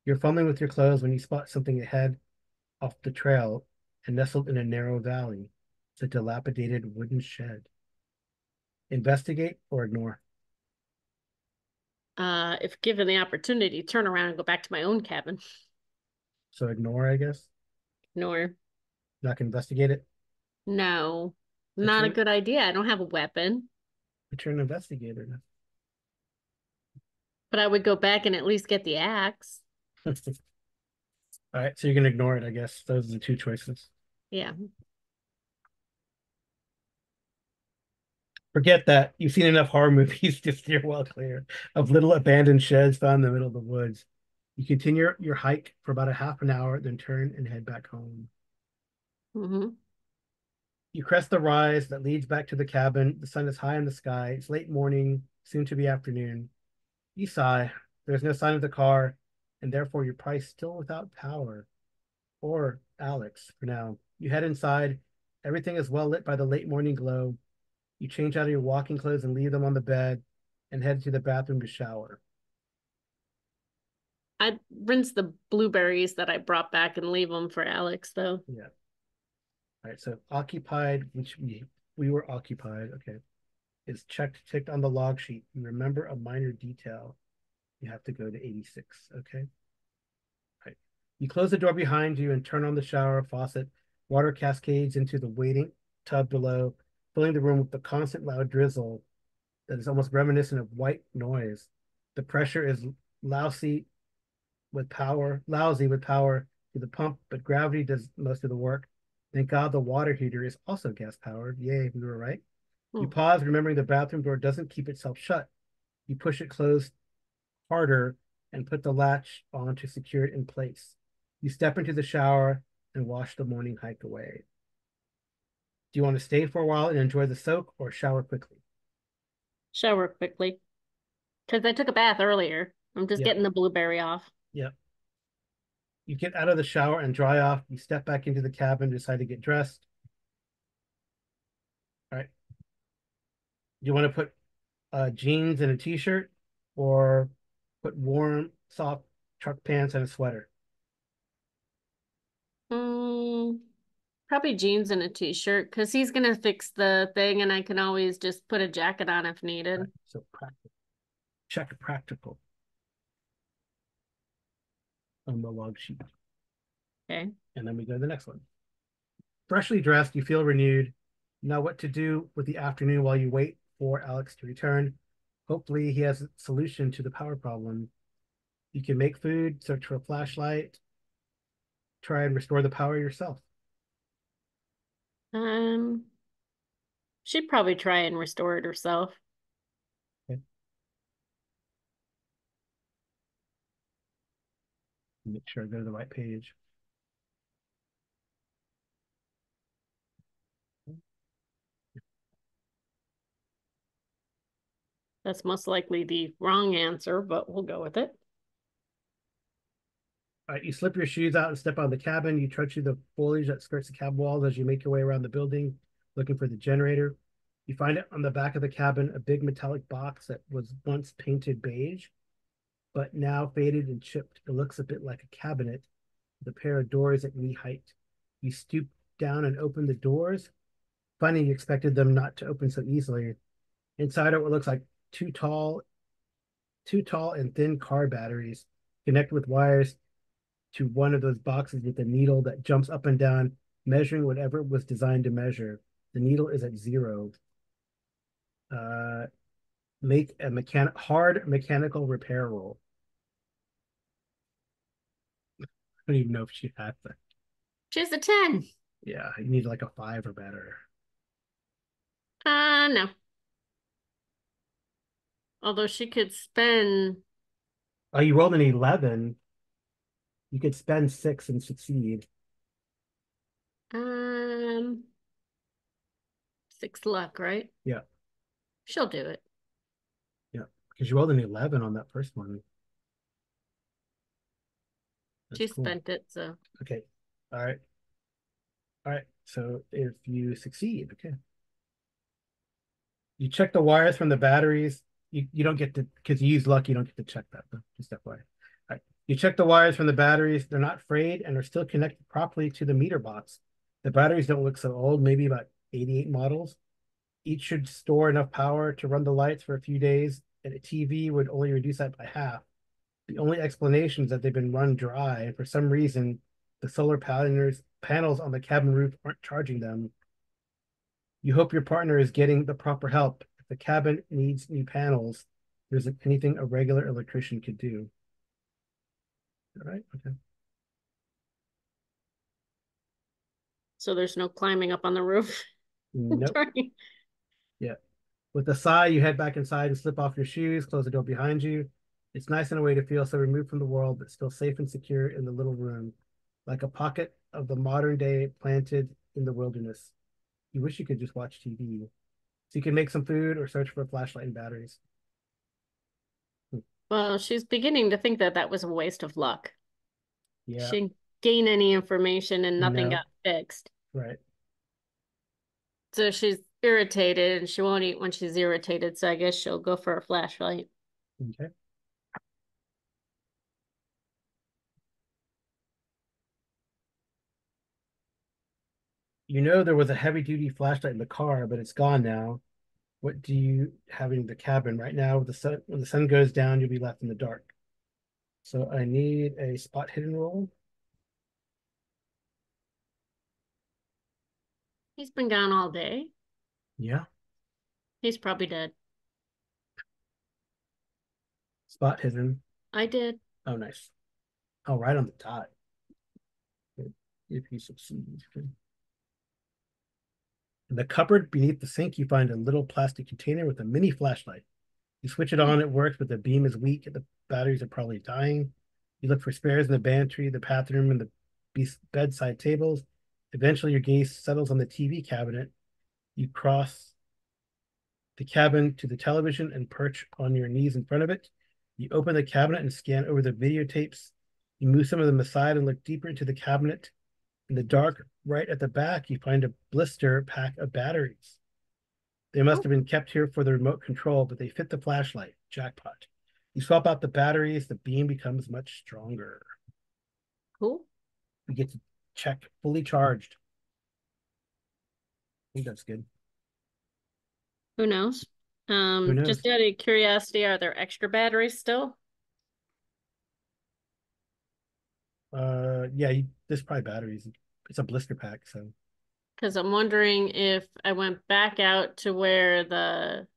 A: You're fumbling with your clothes when you spot something ahead off the trail and nestled in a narrow valley. It's a dilapidated wooden shed. Investigate or ignore?
B: If given the opportunity, turn around and go back to my own cabin.
A: So ignore, I guess.
B: Nor,
A: Not gonna investigate it.
B: no, not a
A: Return,
B: good idea. I don't have a weapon,
A: return investigator.
B: but I would go back and at least get the axe.
A: All right, so you're gonna ignore it, I guess. Those are the two choices.
B: Yeah.
A: Forget that. You've seen enough horror movies to steer well clear of little abandoned sheds found in the middle of the woods. You continue your hike for about a half an hour, then turn and head back home.
B: Mm-hmm.
A: You crest the rise that leads back to the cabin. The sun is high in the sky. It's late morning, soon to be afternoon. You sigh. There's no sign of the car, and therefore you're probably still without power. Or Alex, for now. You head inside. Everything is well lit by the late morning glow. You change out of your walking clothes and leave them on the bed and head to the bathroom to shower.
B: I'd rinse the blueberries that I brought back and leave them for Alex, though.
A: Yeah. All right. So occupied, which we were occupied. Okay. Is ticked on the log sheet. You remember a minor detail. You have to go to 86. Okay. Right. You close the door behind you and turn on the shower faucet. Water cascades into the waiting tub below, filling the room with the constant loud drizzle that is almost reminiscent of white noise. The pressure is lousy lousy with power to the pump, but gravity does most of the work. Thank God the water heater is also gas powered. Yay, we were right. You
B: Hmm.
A: pause, remembering the bathroom door doesn't keep itself shut. You push it closed harder and put the latch on to secure it in place. You step into the shower and wash the morning hike away. Do you want to stay for a while and enjoy the soak or shower quickly?
B: Shower quickly. Because I took a bath earlier. I'm just
A: Yep,
B: getting the blueberry off.
A: yep. You get out of the shower and dry off. You step back into the cabin, decide to get dressed. All right. Do you want to put jeans and a t-shirt or put warm, soft truck pants and a sweater?
B: Mm, probably jeans and a t-shirt because he's gonna fix the thing and I can always just put a jacket on if
A: All right.
B: needed.
A: So practical. Check practical on the log sheet.
B: Okay.
A: And then we go to the next one. Freshly dressed, you feel renewed. Now what to do with the afternoon while you wait for Alex to return. Hopefully he has a solution to the power problem. You can make food, search for a flashlight, try and restore the power yourself.
B: Um, she'd probably try and restore it herself.
A: Okay. Make sure I go to the right page.
B: That's most likely the wrong answer, but we'll go with it.
A: All right, you slip your shoes out and step out of the cabin. You trudge through the foliage that skirts the cab walls as you make your way around the building, looking for the generator. You find it on the back of the cabin, a big metallic box that was once painted beige, but now faded and chipped. It looks a bit like a cabinet with a pair of doors at knee height. You stoop down and open the doors. Funny, you expected them not to open so easily. Inside are what looks like two tall and thin car batteries connected with wires to one of those boxes with a needle that jumps up and down, measuring whatever it was designed to measure. The needle is at 0. Uh, make a hard mechanical repair roll. I don't even know if she had that.
B: She has a 10.
A: Yeah, you need like a 5 or better.
B: No. Although she could spend
A: Oh, you rolled an 11. You could spend 6 and succeed.
B: um 6 luck, right?
A: Yeah,
B: She'll do it.
A: yeah. Because you rolled an 11 on that first one. That's
B: She
A: cool.
B: spent it, so
A: Okay. All right. All right. So if you succeed, okay. You check the wires from the batteries. You don't get to, because you use luck, you don't get to check that, though. Just FYI. All right. You check the wires from the batteries. They're not frayed and are still connected properly to the meter box. The batteries don't look so old, maybe about 88 models. Each should store enough power to run the lights for a few days, and a TV would only reduce that by half. The only explanation is that they've been run dry, and for some reason, the solar panels on the cabin roof aren't charging them. You hope your partner is getting the proper help. If the cabin needs new panels, there isn't anything a regular electrician could do. All right, okay.
B: there's no climbing up on the roof.
A: Nope.
B: Sorry.
A: Yeah. With a sigh, you head back inside and slip off your shoes, close the door behind you. It's nice in a way to feel so removed from the world, but still safe and secure in the little room, like a pocket of the modern day planted in the wilderness. You wish you could just watch TV. So you can make some food or search for a flashlight and batteries.
B: Well, she's beginning to think that that was a waste of luck.
A: Yeah,
B: She didn't gain any information and nothing
A: no,
B: got fixed.
A: right.
B: So she's irritated and she won't eat when she's irritated. So I guess she'll go for a flashlight.
A: Okay. You know there was a heavy duty flashlight in the car, but it's gone now. What do you have in the cabin right now? When the sun goes down, you'll be left in the dark. So I need a spot hidden roll.
B: He's been gone all day.
A: Yeah.
B: He's probably dead.
A: Spot hidden.
B: I did.
A: Oh, nice. Oh, right on the dot. If you succeed. In the cupboard beneath the sink, you find a little plastic container with a mini flashlight. You switch it on, it works, but the beam is weak and the batteries are probably dying. You look for spares in the pantry, the bathroom, and the bedside tables. Eventually, your gaze settles on the TV cabinet. You cross the cabin to the television and perch on your knees in front of it. You open the cabinet and scan over the videotapes. You move some of them aside and look deeper into the cabinet. In the dark, right at the back, you find a blister pack of batteries. They must
B: Oh,
A: have been kept here for the remote control, but they fit the flashlight. Jackpot. You swap out the batteries, the beam becomes much stronger.
B: cool.
A: You get to check fully charged. I think that's good.
B: Who knows?
A: Who
B: Just
A: knows?
B: out of curiosity, are there extra batteries still?
A: Yeah, there's probably batteries. It's a blister pack, so.
B: Because I'm wondering if I went back out to where the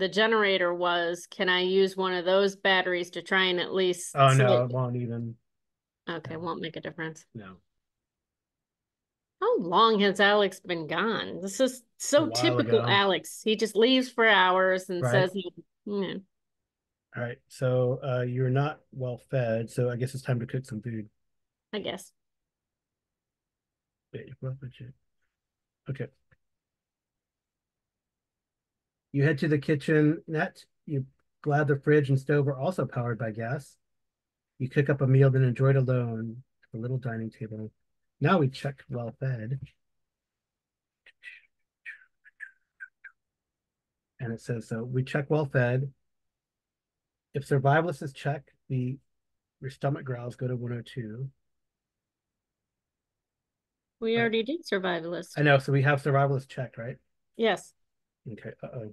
B: generator was, can I use one of those batteries to try and at least
A: Oh no, it
B: slightly?
A: won't even.
B: Okay,
A: No,
B: won't make a difference.
A: no.
B: How long has Alex been gone? This is
A: A
B: so
A: while
B: typical
A: ago,
B: Alex. He just leaves for hours and
A: right?
B: says, "Hmm,
A: All right. So you're not well fed, so I guess it's time to cook some food.
B: I guess."
A: Wait, what would you- Okay. You head to the kitchen net. You glad the fridge and stove are also powered by gas. You cook up a meal, then enjoy it alone at the little dining table. Now we check well fed. And it says, so we check well fed. If survivalist is check, your stomach growls go to 102.
B: We
A: All right.
B: already did survivalist.
A: I know. So we have survivalist checked, right?
B: Yes.
A: Okay. Uh-oh.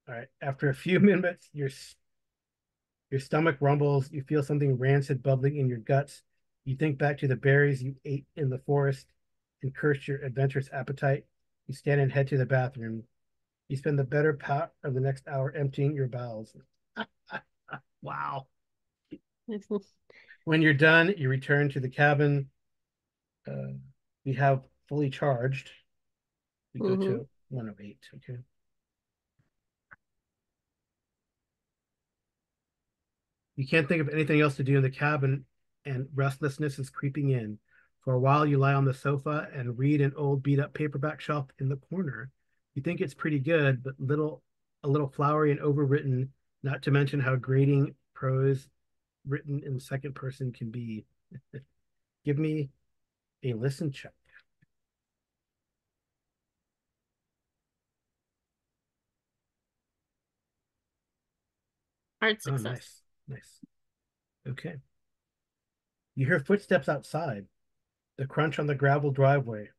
A: All right. After a few minutes, Your stomach rumbles. You feel something rancid bubbling in your guts. You think back to the berries you ate in the forest and curse your adventurous appetite. You stand and head to the bathroom. You spend the better part of the next hour emptying your bowels. Wow. When you're done, you return to the cabin. We have fully charged. We go
B: Mm-hmm.
A: to 108. Okay. You can't think of anything else to do in the cabin, and restlessness is creeping in. For a while, you lie on the sofa and read an old beat up paperback shelf in the corner. You think it's pretty good, but a little flowery and overwritten, not to mention how grating prose written in second person can be. Give me a listen check.
B: Hard
A: Oh,
B: success.
A: nice. Nice. Okay. You hear footsteps outside, the crunch on the gravel driveway.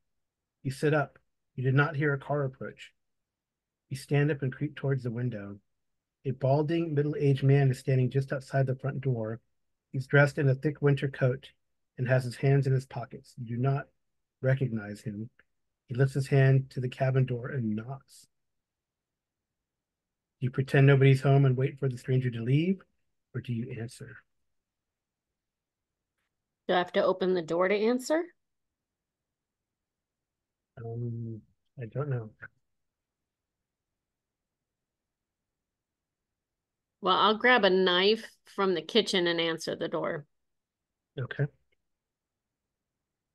A: You sit up. You did not hear a car approach. You stand up and creep towards the window. A balding, middle-aged man is standing just outside the front door. He's dressed in a thick winter coat and has his hands in his pockets. You do not recognize him. He lifts his hand to the cabin door and knocks. Do you pretend nobody's home and wait for the stranger to leave, or do you answer?
B: Do I have to open the door to answer?
A: Um, I don't know.
B: Well, I'll grab a knife from the kitchen and answer the door.
A: Okay.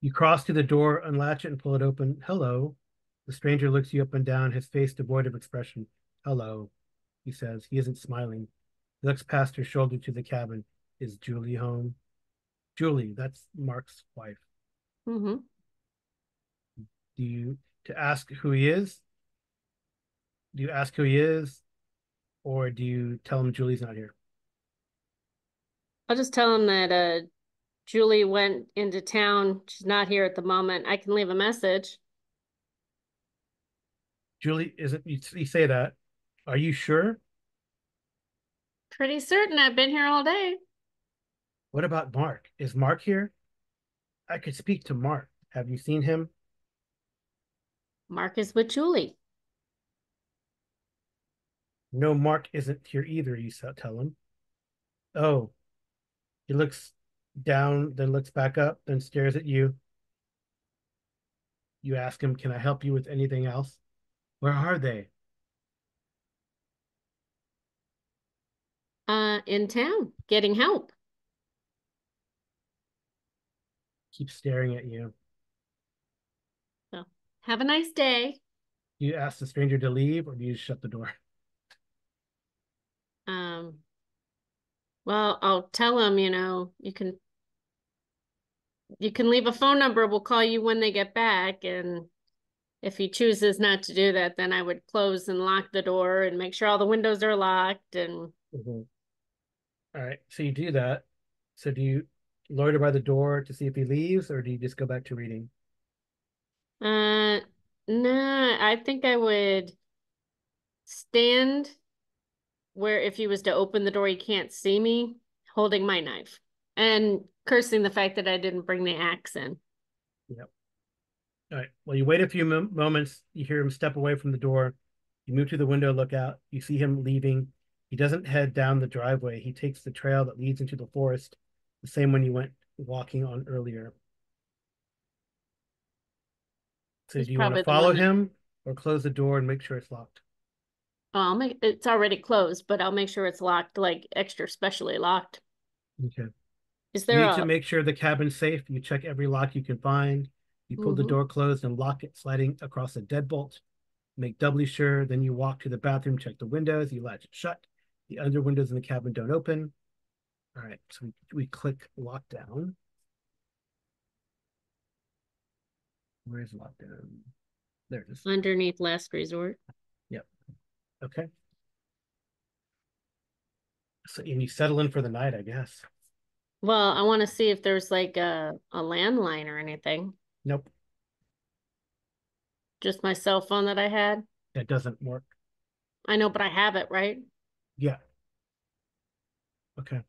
A: You cross to the door, unlatch it, and pull it open. Hello. The stranger looks you up and down, his face devoid of expression. Hello, he says. He isn't smiling. He looks past her shoulder to the cabin. Is Julie home? Julie, that's Mark's wife.
B: Mm-hmm.
A: Do you to ask who he is? Do you ask who he is, or do you tell him Julie's not here?
B: I'll just tell him that Julie went into town. She's not here at the moment. I can leave a message.
A: Julie isn't. You say that. Are you sure?
B: Pretty certain I've been here all day.
A: What about Mark? Is Mark here? I could speak to Mark. Have you seen him?
B: Mark is with Julie.
A: No, Mark isn't here either. You tell him. Oh, he looks down, then looks back up, then stares at you. You ask him, "Can I help you with anything else?" Where are they?
B: In town, getting help.
A: Keep staring at you.
B: So, have a nice day.
A: You ask the stranger to leave, or do you shut the door?
B: Um, well, I'll tell him, you can leave a phone number. We'll call you when they get back. And if he chooses not to do that, then I would close and lock the door and make sure all the windows are locked. And
A: Mhm. All right, so you do that. So do you loiter by the door to see if he leaves, or do you just go back to reading?
B: uh, nah, I think I would stand where if he was to open the door, he can't see me holding my knife and cursing the fact that I didn't bring the axe in.
A: Yep. All right. Well, you wait a few moments. You hear him step away from the door. You move to the window, look out. You see him leaving. He doesn't head down the driveway. He takes the trail that leads into the forest, the same one you went walking on earlier. So,
B: He's
A: do you want to
B: probably the
A: follow
B: one that,
A: him or close the door and make sure it's locked?
B: oh, I'll make it's already closed, but I'll make sure it's locked, like extra specially locked.
A: Okay.
B: Is
A: You
B: there
A: need to
B: a,
A: make sure the cabin's safe. You check every lock you can find. You pull the
B: mm-hmm.
A: door closed and lock it, sliding across a deadbolt. Make doubly sure. Then you walk to the bathroom, check the windows. You latch it shut. The under windows in the cabin don't open. All right, so we click lockdown. Where is lockdown? There it is.
B: Underneath last resort?
A: Yep. Okay. So and you settle in for the night, I guess.
B: Well, I want to see if there's like a landline or anything.
A: Nope,
B: Just my cell phone that I had.
A: that doesn't work.
B: I know, but I have it, right?
A: Yeah. Okay.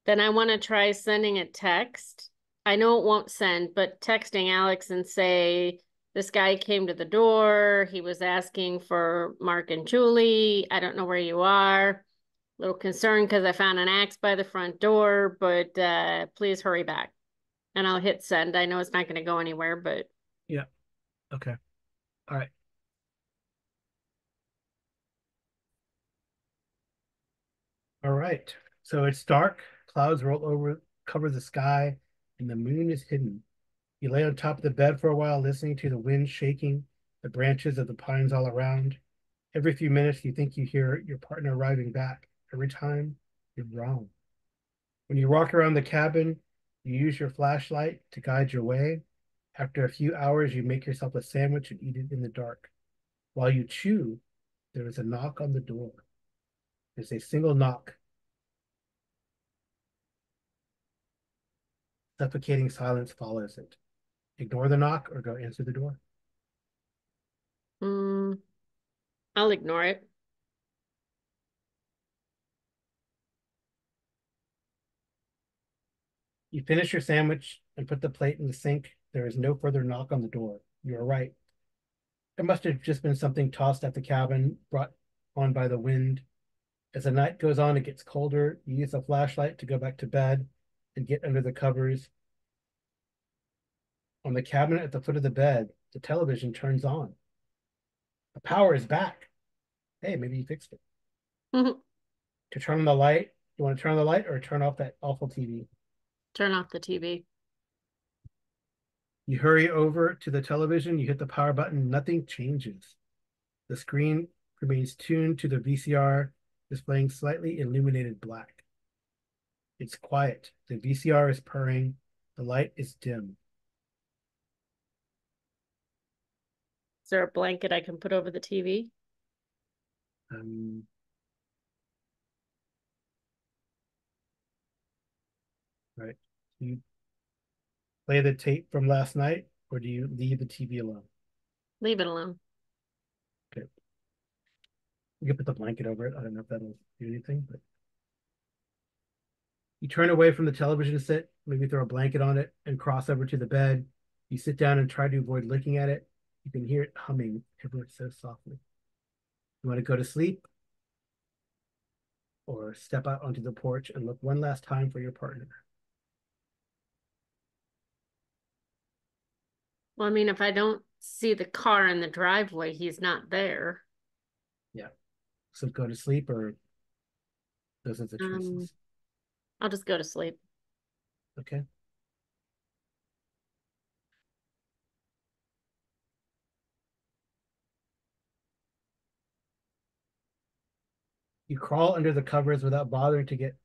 B: Then I want to try sending a text. I know it won't send, but texting Alex and say, this guy came to the door. He was asking for Mark and Julie. I don't know where you are. A little concerned because I found an axe by the front door, but please hurry back. And I'll hit send. I know it's not going to go anywhere, but
A: Yeah. Okay. All right. All right. So it's dark. Clouds roll over, cover the sky, and the moon is hidden. You lay on top of the bed for a while, listening to the wind shaking the branches of the pines all around. Every few minutes, you think you hear your partner arriving back. Every time, you're wrong. When you walk around the cabin, you use your flashlight to guide your way. After a few hours, you make yourself a sandwich and eat it in the dark. While you chew, there is a knock on the door. There's a single knock. Suffocating silence follows it. Ignore the knock or go answer the door.
B: mm, I'll ignore it.
A: You finish your sandwich and put the plate in the sink. There is no further knock on the door. You are right. It must have just been something tossed at the cabin, brought on by the wind. As the night goes on, it gets colder. You use a flashlight to go back to bed and get under the covers. On the cabinet at the foot of the bed, the television turns on. The power is back. Hey, maybe you fixed it. To turn on the light, you want to turn on the light or turn off that awful TV?
B: Turn off the TV.
A: You hurry over to the television, you hit the power button, nothing changes. The screen remains tuned to the VCR, displaying slightly illuminated black. It's quiet. The VCR is purring. The light is dim.
B: Is there a blanket I can put over the TV?
A: Um, right. Do you play the tape from last night or do you leave the TV alone?
B: Leave it alone.
A: Okay. You can put the blanket over it. I don't know if that'll do anything, but you turn away from the television set, maybe throw a blanket on it and cross over to the bed. You sit down and try to avoid looking at it. You can hear it humming ever so softly. You want to go to sleep or step out onto the porch and look one last time for your partner.
B: Well, I mean, if I don't see the car in the driveway, he's not there.
A: Yeah. So go to sleep or those are the
B: Um,
A: choices.
B: I'll just go to sleep.
A: Okay. You crawl under the covers without bothering to get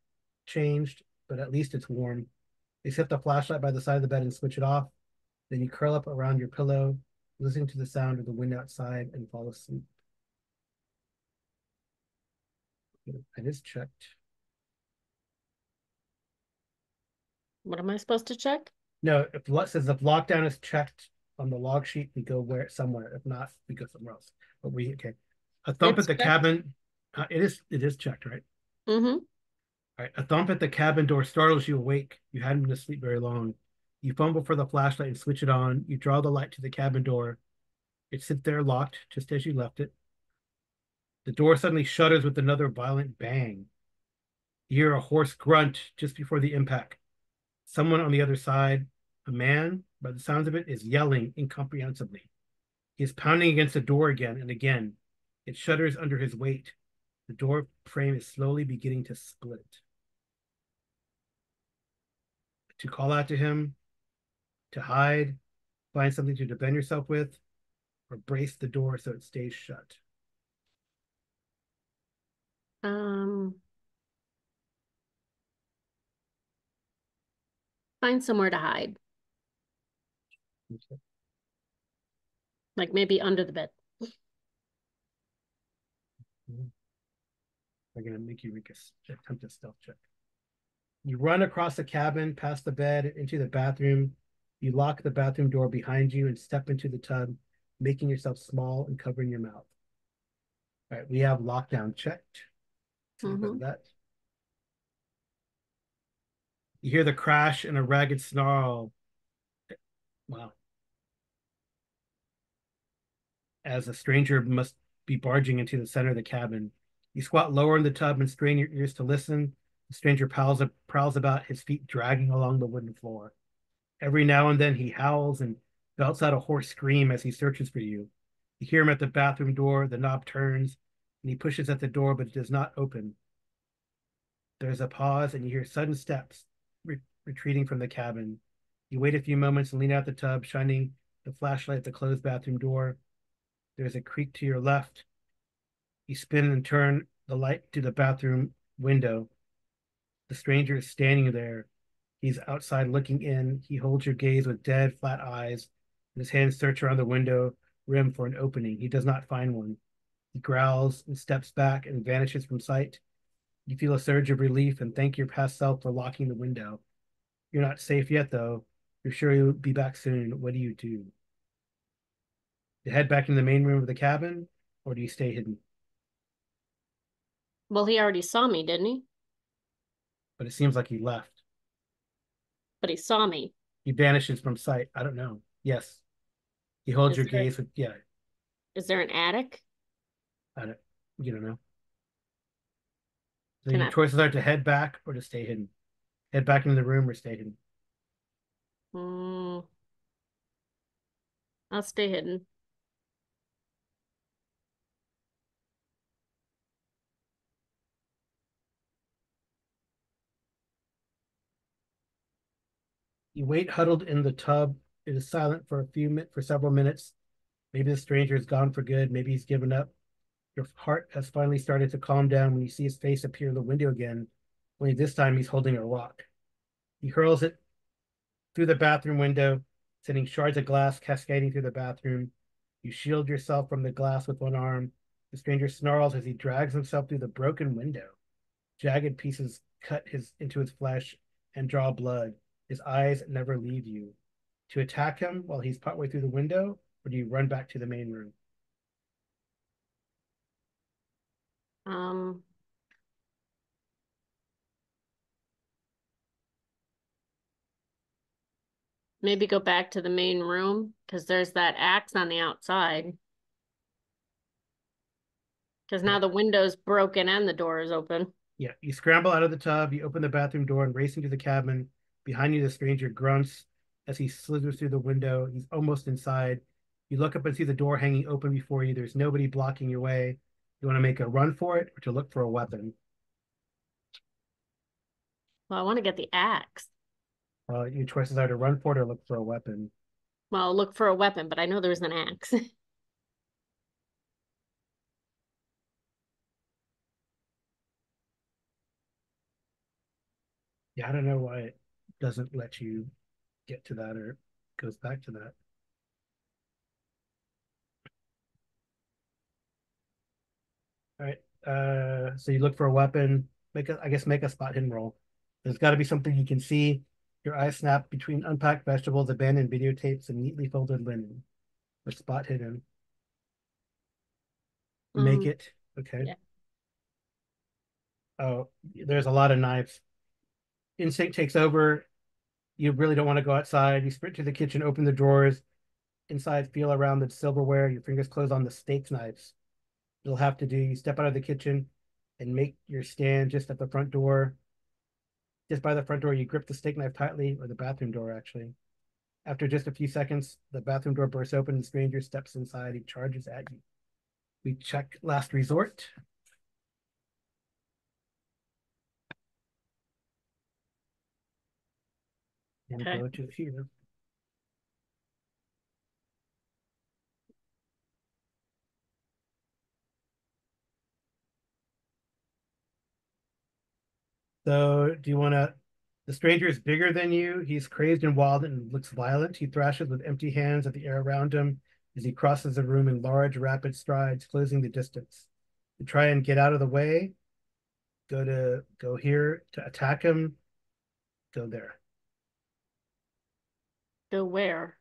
A: changed, but at least it's warm. You set the flashlight by the side of the bed and switch it off. Then you curl up around your pillow, listening to the sound of the wind outside, and fall asleep. I just checked.
B: What am I supposed to check?
A: No, if it says if lockdown is checked on the log sheet, we go where somewhere. If not, we go somewhere else. But we okay. A thump at
B: It's
A: the
B: checked.
A: cabin. It is checked, right?
B: Mm-hmm.
A: All right. A thump at the cabin door startles you awake. You hadn't been asleep very long. You fumble for the flashlight and switch it on. You draw the light to the cabin door. It sits there locked, just as you left it. The door suddenly shudders with another violent bang. You hear a hoarse grunt just before the impact. Someone on the other side, a man, by the sounds of it, is yelling incomprehensibly. He is pounding against the door again and again. It shudders under his weight. The door frame is slowly beginning to split. To call out to him, to hide, find something to defend yourself with, or brace the door so it stays shut.
B: Um, Find somewhere to hide, like maybe under the bed.
A: I'm going to make you make a attempt a stealth check. You run across the cabin, past the bed, into the bathroom. You lock the bathroom door behind you and step into the tub, making yourself small and covering your mouth. All right, we have lockdown checked. So we go to
B: Mm-hmm.
A: that. You hear the crash and a ragged snarl. Wow. As a stranger must be barging into the center of the cabin. You squat lower in the tub and strain your ears to listen. The stranger prowls about, his feet dragging along the wooden floor. Every now and then he howls and belts out a hoarse scream as he searches for you. You hear him at the bathroom door, the knob turns, and he pushes at the door, but it does not open. There's a pause, and you hear sudden steps retreating from the cabin. You wait a few moments and lean out the tub, shining the flashlight at the closed bathroom door. There's a creak to your left. You spin and turn the light to the bathroom window. The stranger is standing there. He's outside looking in. He holds your gaze with dead, flat eyes, and his hands search around the window rim for an opening. He does not find one. He growls and steps back and vanishes from sight. You feel a surge of relief and thank your past self for locking the window. You're not safe yet, though. You're sure you'll be back soon. What do you do? You head back in the main room of the cabin, or do you stay hidden?
B: Well, he already saw me, didn't he?
A: But it seems like he left.
B: But he saw me.
A: He vanishes from sight. I don't know. Yes. He holds
B: Is
A: your
B: there
A: gaze with, yeah,
B: is there an attic?
A: I don't, you don't know. So
B: Can
A: your
B: I
A: choices are to head back or to stay hidden. Head back into the room or stay hidden.
B: mm, I'll stay hidden.
A: You wait huddled in the tub. It is silent for for several minutes. Maybe the stranger is gone for good. Maybe he's given up. Your heart has finally started to calm down when you see his face appear in the window again. Only this time he's holding a rock. He hurls it through the bathroom window, sending shards of glass cascading through the bathroom. You shield yourself from the glass with one arm. The stranger snarls as he drags himself through the broken window. Jagged pieces cut into his flesh and draw blood. His eyes never leave you. To attack him while he's partway through the window, or do you run back to the main room?
B: Um, Maybe go back to the main room because there's that axe on the outside. Because now
A: Okay.
B: the window's broken and the door is open.
A: Yeah, you scramble out of the tub, you open the bathroom door and race into the cabin. Behind you, the stranger grunts as he slithers through the window. He's almost inside. You look up and see the door hanging open before you. There's nobody blocking your way. You want to make a run for it or to look for a weapon?
B: Well, I want to get the axe.
A: Your choices are to run for it or look for a weapon.
B: Well, I'll look for a weapon, but I know there's an axe.
A: Yeah, I don't know why it doesn't let you get to that or goes back to that. All right. So you look for a weapon. I guess make a spot hidden roll. There's got to be something you can see. Your eyes snap between unpacked vegetables, abandoned videotapes, and neatly folded linen. Or spot hidden. Make
B: um,
A: it. Okay.
B: yeah.
A: Oh, there's a lot of knives. Instinct takes over. You really don't want to go outside. You sprint to the kitchen, open the drawers. Inside, feel around the silverware. Your fingers close on the steak knives. You'll have to do. You step out of the kitchen and make your stand just at the front door. Just by the front door, you grip the steak knife tightly, or the bathroom door, actually. After just a few seconds, the bathroom door bursts open and the stranger steps inside. He charges at you. We check last resort and
B: Okay.
A: go to here. So, do you want to? The stranger is bigger than you. He's crazed and wild and looks violent. He thrashes with empty hands at the air around him as he crosses the room in large, rapid strides, closing the distance. To try and get out of the way, go here to attack him. Go there.
B: Go where?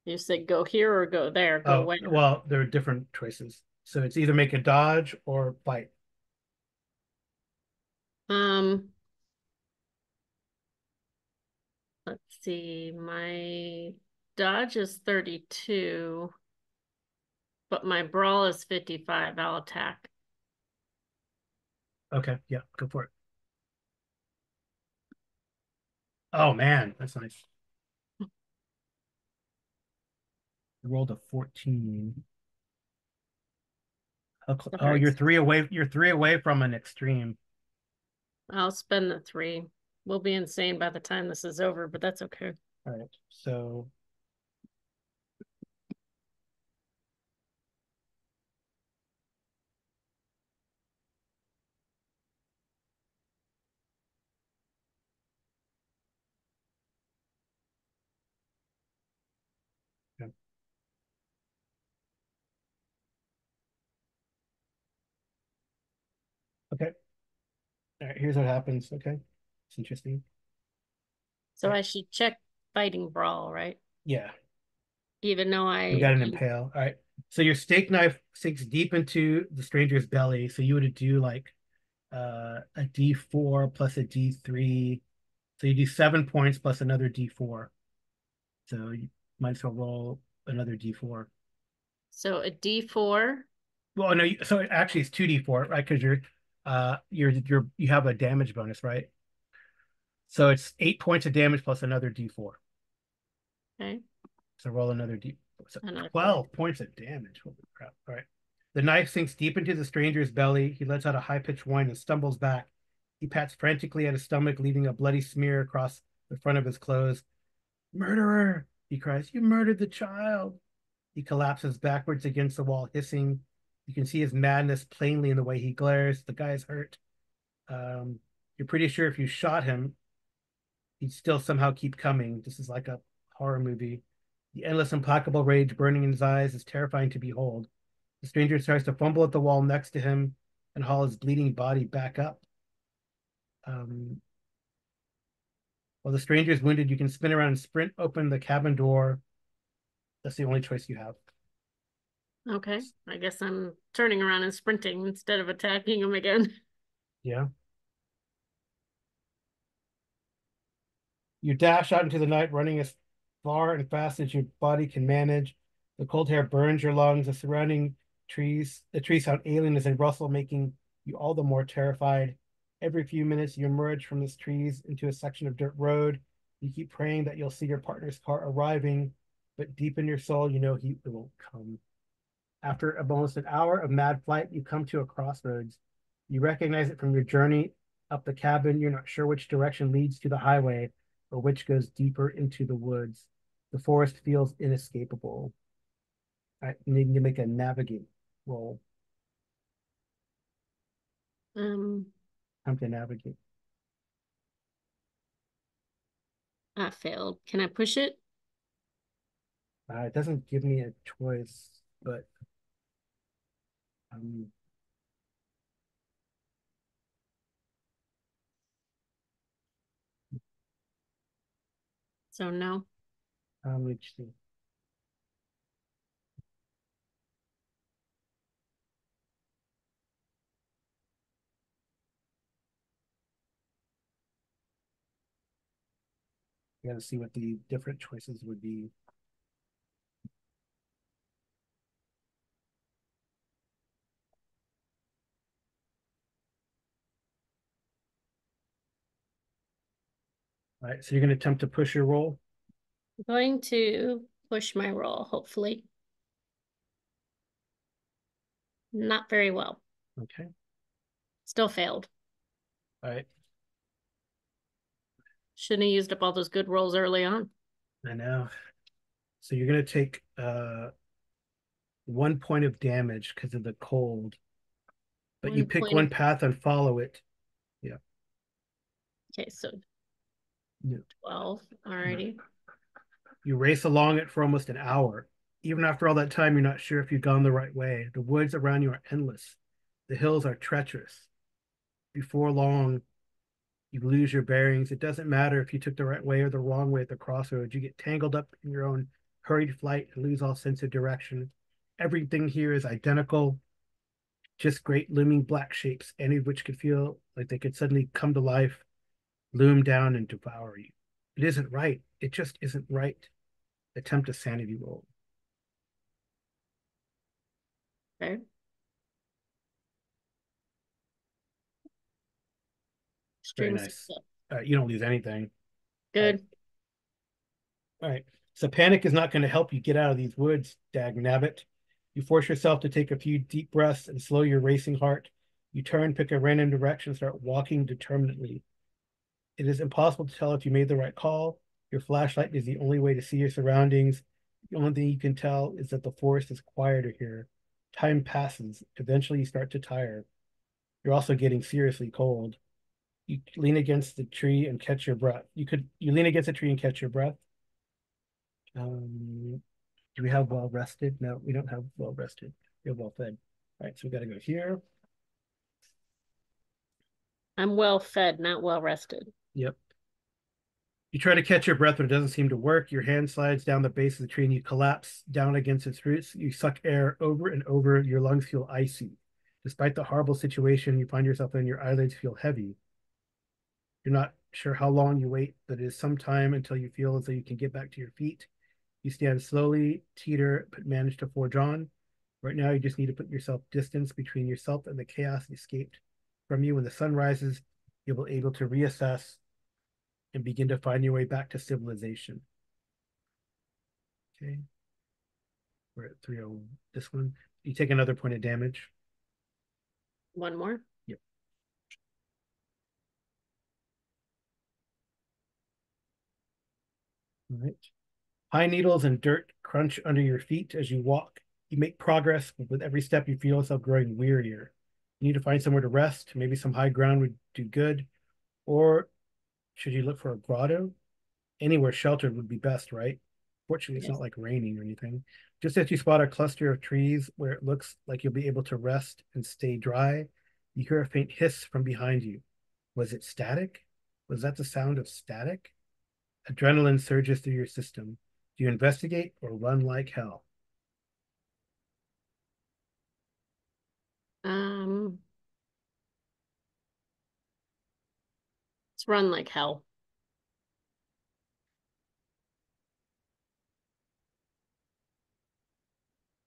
B: You said go here or go there. Go
A: Oh,
B: where?
A: well, there are different choices. So it's either make a dodge or fight.
B: Um, Let's see. My dodge is 32, but my brawl is 55. I'll attack.
A: Okay, yeah, go for it. Oh man, that's nice. I rolled a 14.
B: The
A: Oh, you're
B: hurts.
A: three away. You're three away from an extreme.
B: I'll spend the 3. We'll be insane by the time this is over, but that's okay.
A: All right. So yeah. Okay. All right, here's what happens. Okay. It's interesting.
B: So
A: All right.
B: I should check fighting brawl, right?
A: Yeah.
B: Even though
A: We
B: I
A: got an impale. All right. So your steak knife sinks deep into the stranger's belly. So you would do like a D4 plus a D3. So you do 7 points plus another D4. So you might as well roll another D4.
B: so a D4.
A: Well, no, so actually it's 2D4, right? Because you have a damage bonus, right? So it's 8 points of damage plus another D4.
B: Okay.
A: So roll another D. So
B: Another 4.
A: 12 points of damage. Holy crap. All right. The knife sinks deep into the stranger's belly. He lets out a high-pitched whine and stumbles back. He pats frantically at his stomach, leaving a bloody smear across the front of his clothes. Murderer! He cries. You murdered the child. He collapses backwards against the wall, hissing. You can see his madness plainly in the way he glares. The guy's hurt. You're pretty sure if you shot him, he'd still somehow keep coming. This is like a horror movie. The endless, implacable rage burning in his eyes is terrifying to behold. The stranger starts to fumble at the wall next to him and haul his bleeding body back up. Um, while the stranger is wounded, you can spin around and sprint open the cabin door. That's the only choice you have.
B: Okay. I guess I'm turning around and sprinting instead of attacking him again.
A: Yeah. You dash out into the night, running as far and fast as your body can manage. The cold air burns your lungs. The trees sound alien as they rustle, making you all the more terrified. Every few minutes, you emerge from the trees into a section of dirt road. You keep praying that you'll see your partner's car arriving, but deep in your soul, you know he won't come. After almost an hour of mad flight, you come to a crossroads. You recognize it from your journey up the cabin. You're not sure which direction leads to the highway or which goes deeper into the woods. The forest feels inescapable. I need to make a navigate roll.
B: Um,
A: Time to navigate.
B: I failed. Can I push it?
A: It doesn't give me a choice, but um,
B: So no.
A: let's see. I got to see what the different choices would be. All right, so you're going to attempt to push your roll.
B: I'm going to push my roll, hopefully. Not very well.
A: Okay.
B: Still failed.
A: All right.
B: Shouldn't have used up all those good rolls early on.
A: I know. So you're going to take 1 point of damage because of the cold, but you
B: One
A: pick
B: point
A: one
B: of,
A: path and follow it. Yeah.
B: okay, so
A: Yeah.
B: 12.
A: Right.
B: Alrighty.
A: You race along it for almost an hour. Even after all that time, you're not sure if you've gone the right way. The woods around you are endless. The hills are treacherous. Before long, you lose your bearings. It doesn't matter if you took the right way or the wrong way at the crossroads. You get tangled up in your own hurried flight and lose all sense of direction. Everything here is identical, just great looming black shapes, any of which could feel like they could suddenly come to life, loom down and devour you. It isn't right. It just isn't right. Attempt a sanity roll.
B: Okay.
A: Very
B: Extreme
A: nice.
B: success.
A: You don't lose anything. All right.
B: Good.
A: All right. So panic is not going to help you get out of these woods, dag nabbit. You force yourself to take a few deep breaths and slow your racing heart. You turn, pick a random direction, start walking determinedly. It is impossible to tell if you made the right call. Your flashlight is the only way to see your surroundings. The only thing you can tell is that the forest is quieter here. Time passes. Eventually, you start to tire. You're also getting seriously cold. You lean against the tree and catch your breath. You lean against the tree and catch your breath. Um, do we have well rested? No, we don't have well rested. We have well fed. All right, so we got to go here.
B: I'm well fed, not well rested.
A: Yep. You try to catch your breath, but it doesn't seem to work. Your hand slides down the base of the tree and you collapse down against its roots. You suck air over and over. Your lungs feel icy. Despite the horrible situation, you find yourself in your eyelids feel heavy. You're not sure how long you wait, but it is some time until you feel as though you can get back to your feet. You stand slowly, teeter, but manage to forge on. Right now, you just need to put yourself distance between yourself and the chaos that escaped from you. When the sun rises, you'll be able to reassess and begin to find your way back to civilization. Okay, we're at 3:0. This one, you take another point of damage.
B: One more.
A: Yep. All right. Pine needles and dirt crunch under your feet as you walk. You make progress, but with every step, you feel yourself growing wearier. You need to find somewhere to rest. Maybe some high ground would do good. Or should you look for a grotto? Anywhere sheltered would be best, right? Fortunately, it's not
B: Yes.
A: like raining or anything. Just as you spot a cluster of trees where it looks like you'll be able to rest and stay dry, you hear a faint hiss from behind you. Was it static? Was that the sound of static? Adrenaline surges through your system. Do you investigate or run like hell?
B: Um, let's run like hell.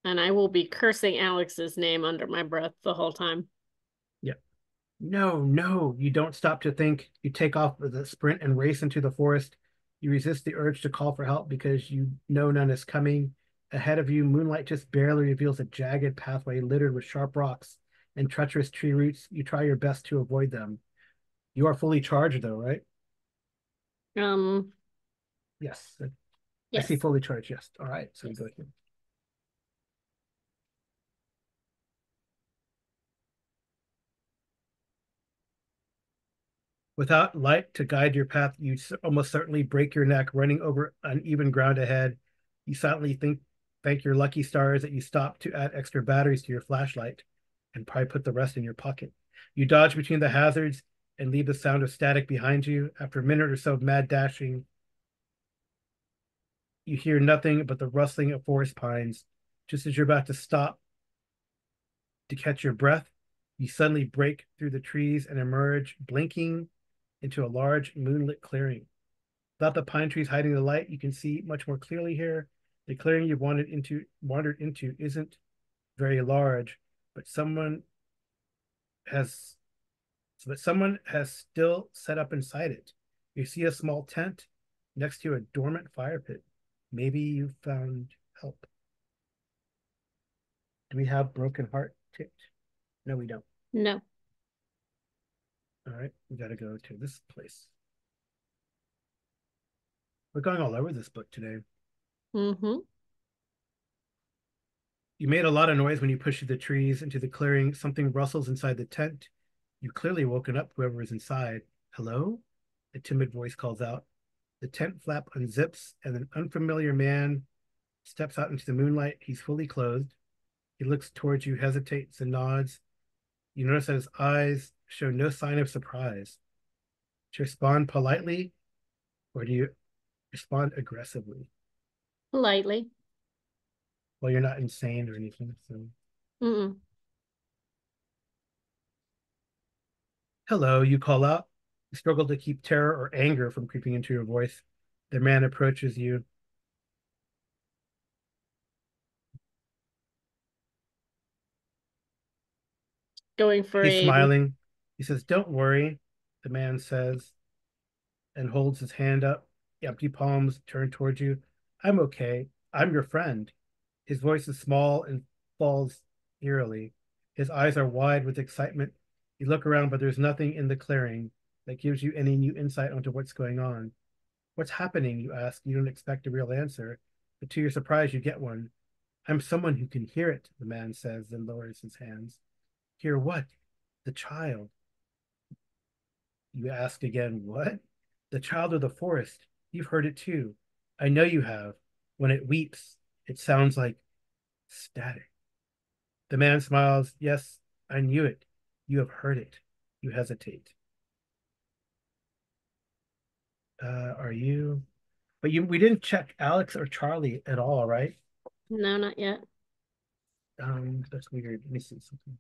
B: And I will be cursing Alex's name under my breath the whole time.
A: Yeah. No, no, you don't stop to think. You take off with a sprint and race into the forest. You resist the urge to call for help because you know none is coming. Ahead of you, moonlight just barely reveals a jagged pathway littered with sharp rocks and treacherous tree roots. You try your best to avoid them. You are fully charged, though, right?
B: Um,
A: Yes. I see
B: yes.
A: fully charged. Yes. All right. So we
B: Yes.
A: go here. Without light to guide your path, you almost certainly break your neck running over uneven ground ahead. You silently thank your lucky stars that you stopped to add extra batteries to your flashlight and probably put the rest in your pocket. You dodge between the hazards and leave the sound of static behind you. After a minute or so of mad dashing, you hear nothing but the rustling of forest pines. Just as you're about to stop to catch your breath, you suddenly break through the trees and emerge, blinking into a large moonlit clearing. Without the pine trees hiding the light, you can see much more clearly here. The clearing you've wandered into isn't very large, but has someone has still set up inside it. You see a small tent next to a dormant fire pit. Maybe you found help. Do we have broken heart ticked? No, we don't.
B: No.
A: All right, we got to go to this place. We're going all over this book today.
B: Mm-hmm.
A: You made a lot of noise when you pushed through the trees into the clearing. Something rustles inside the tent. You've clearly woken up whoever is inside. Hello? A timid voice calls out. The tent flap unzips, and an unfamiliar man steps out into the moonlight. He's fully clothed. He looks towards you, hesitates, and nods. You notice that his eyes show no sign of surprise. Do you respond politely, or do you respond aggressively?
B: Politely.
A: Well, you're not insane or anything, so.
B: Mm-mm.
A: Hello, you call out. You struggle to keep terror or anger from creeping into your voice. The man approaches you.
B: Going for
A: He's
B: a
A: smiling. He says, "Don't worry," the man says, and holds his hand up, empty palms turned towards you. "I'm okay. I'm your friend." His voice is small and falls eerily. His eyes are wide with excitement. You look around, but there's nothing in the clearing that gives you any new insight onto what's going on. "What's happening?" you ask. You don't expect a real answer, but to your surprise, you get one. "I'm someone who can hear it," the man says, then lowers his hands. "Hear what?" "The child." You ask again, "What?" "The child of the forest. You've heard it too. I know you have. When it weeps, it sounds like static." The man smiles. "Yes, I knew it. You have heard it." You hesitate. Are you? But we didn't check Alex or Charlie at all, right?
B: no, not yet.
A: That's weird. Let me see something.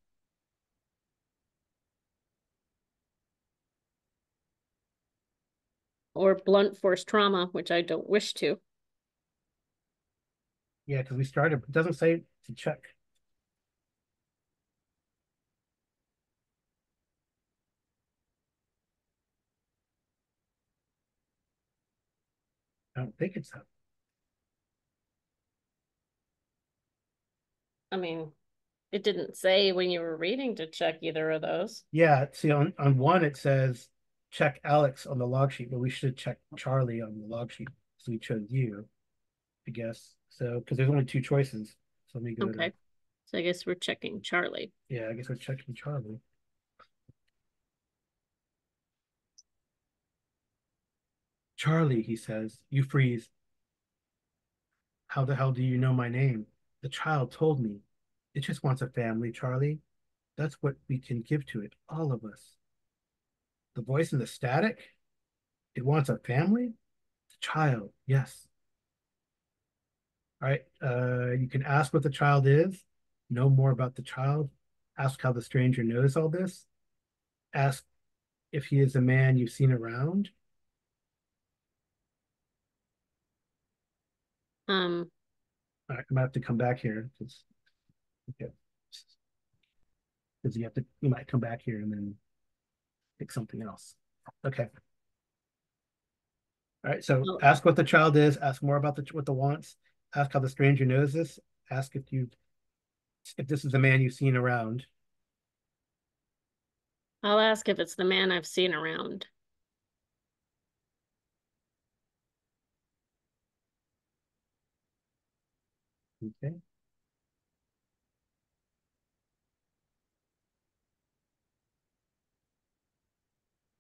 B: Or blunt force trauma, which I don't wish to.
A: Yeah, because we started. It doesn't say to check. I don't think it's that.
B: I mean, it didn't say when you were reading to check either of those.
A: Yeah, see on one it says check Alex on the log sheet, but we should check Charlie on the log sheet. So we chose you, I guess. So because there's only two choices. So let me go to
B: Okay. So I guess we're checking Charlie.
A: yeah, I guess we're checking Charlie. "Charlie," he says. You freeze. "How the hell do you know my name?" "The child told me. It just wants a family, Charlie. That's what we can give to it, all of us." The voice in the static? "It wants a family?" "The child, yes." All right. You can ask what the child is, know more about the child, ask how the stranger knows all this, ask if he is a man you've seen around.
B: Um,
A: All right, I'm gonna have to come back here because okay. Because you might come back here and then pick something else. Okay. All right. So
B: well,
A: ask what the child is, ask more about what the wants, ask how the stranger knows this, ask if this is a man you've seen around.
B: I'll ask if it's the man I've seen around.
A: Okay.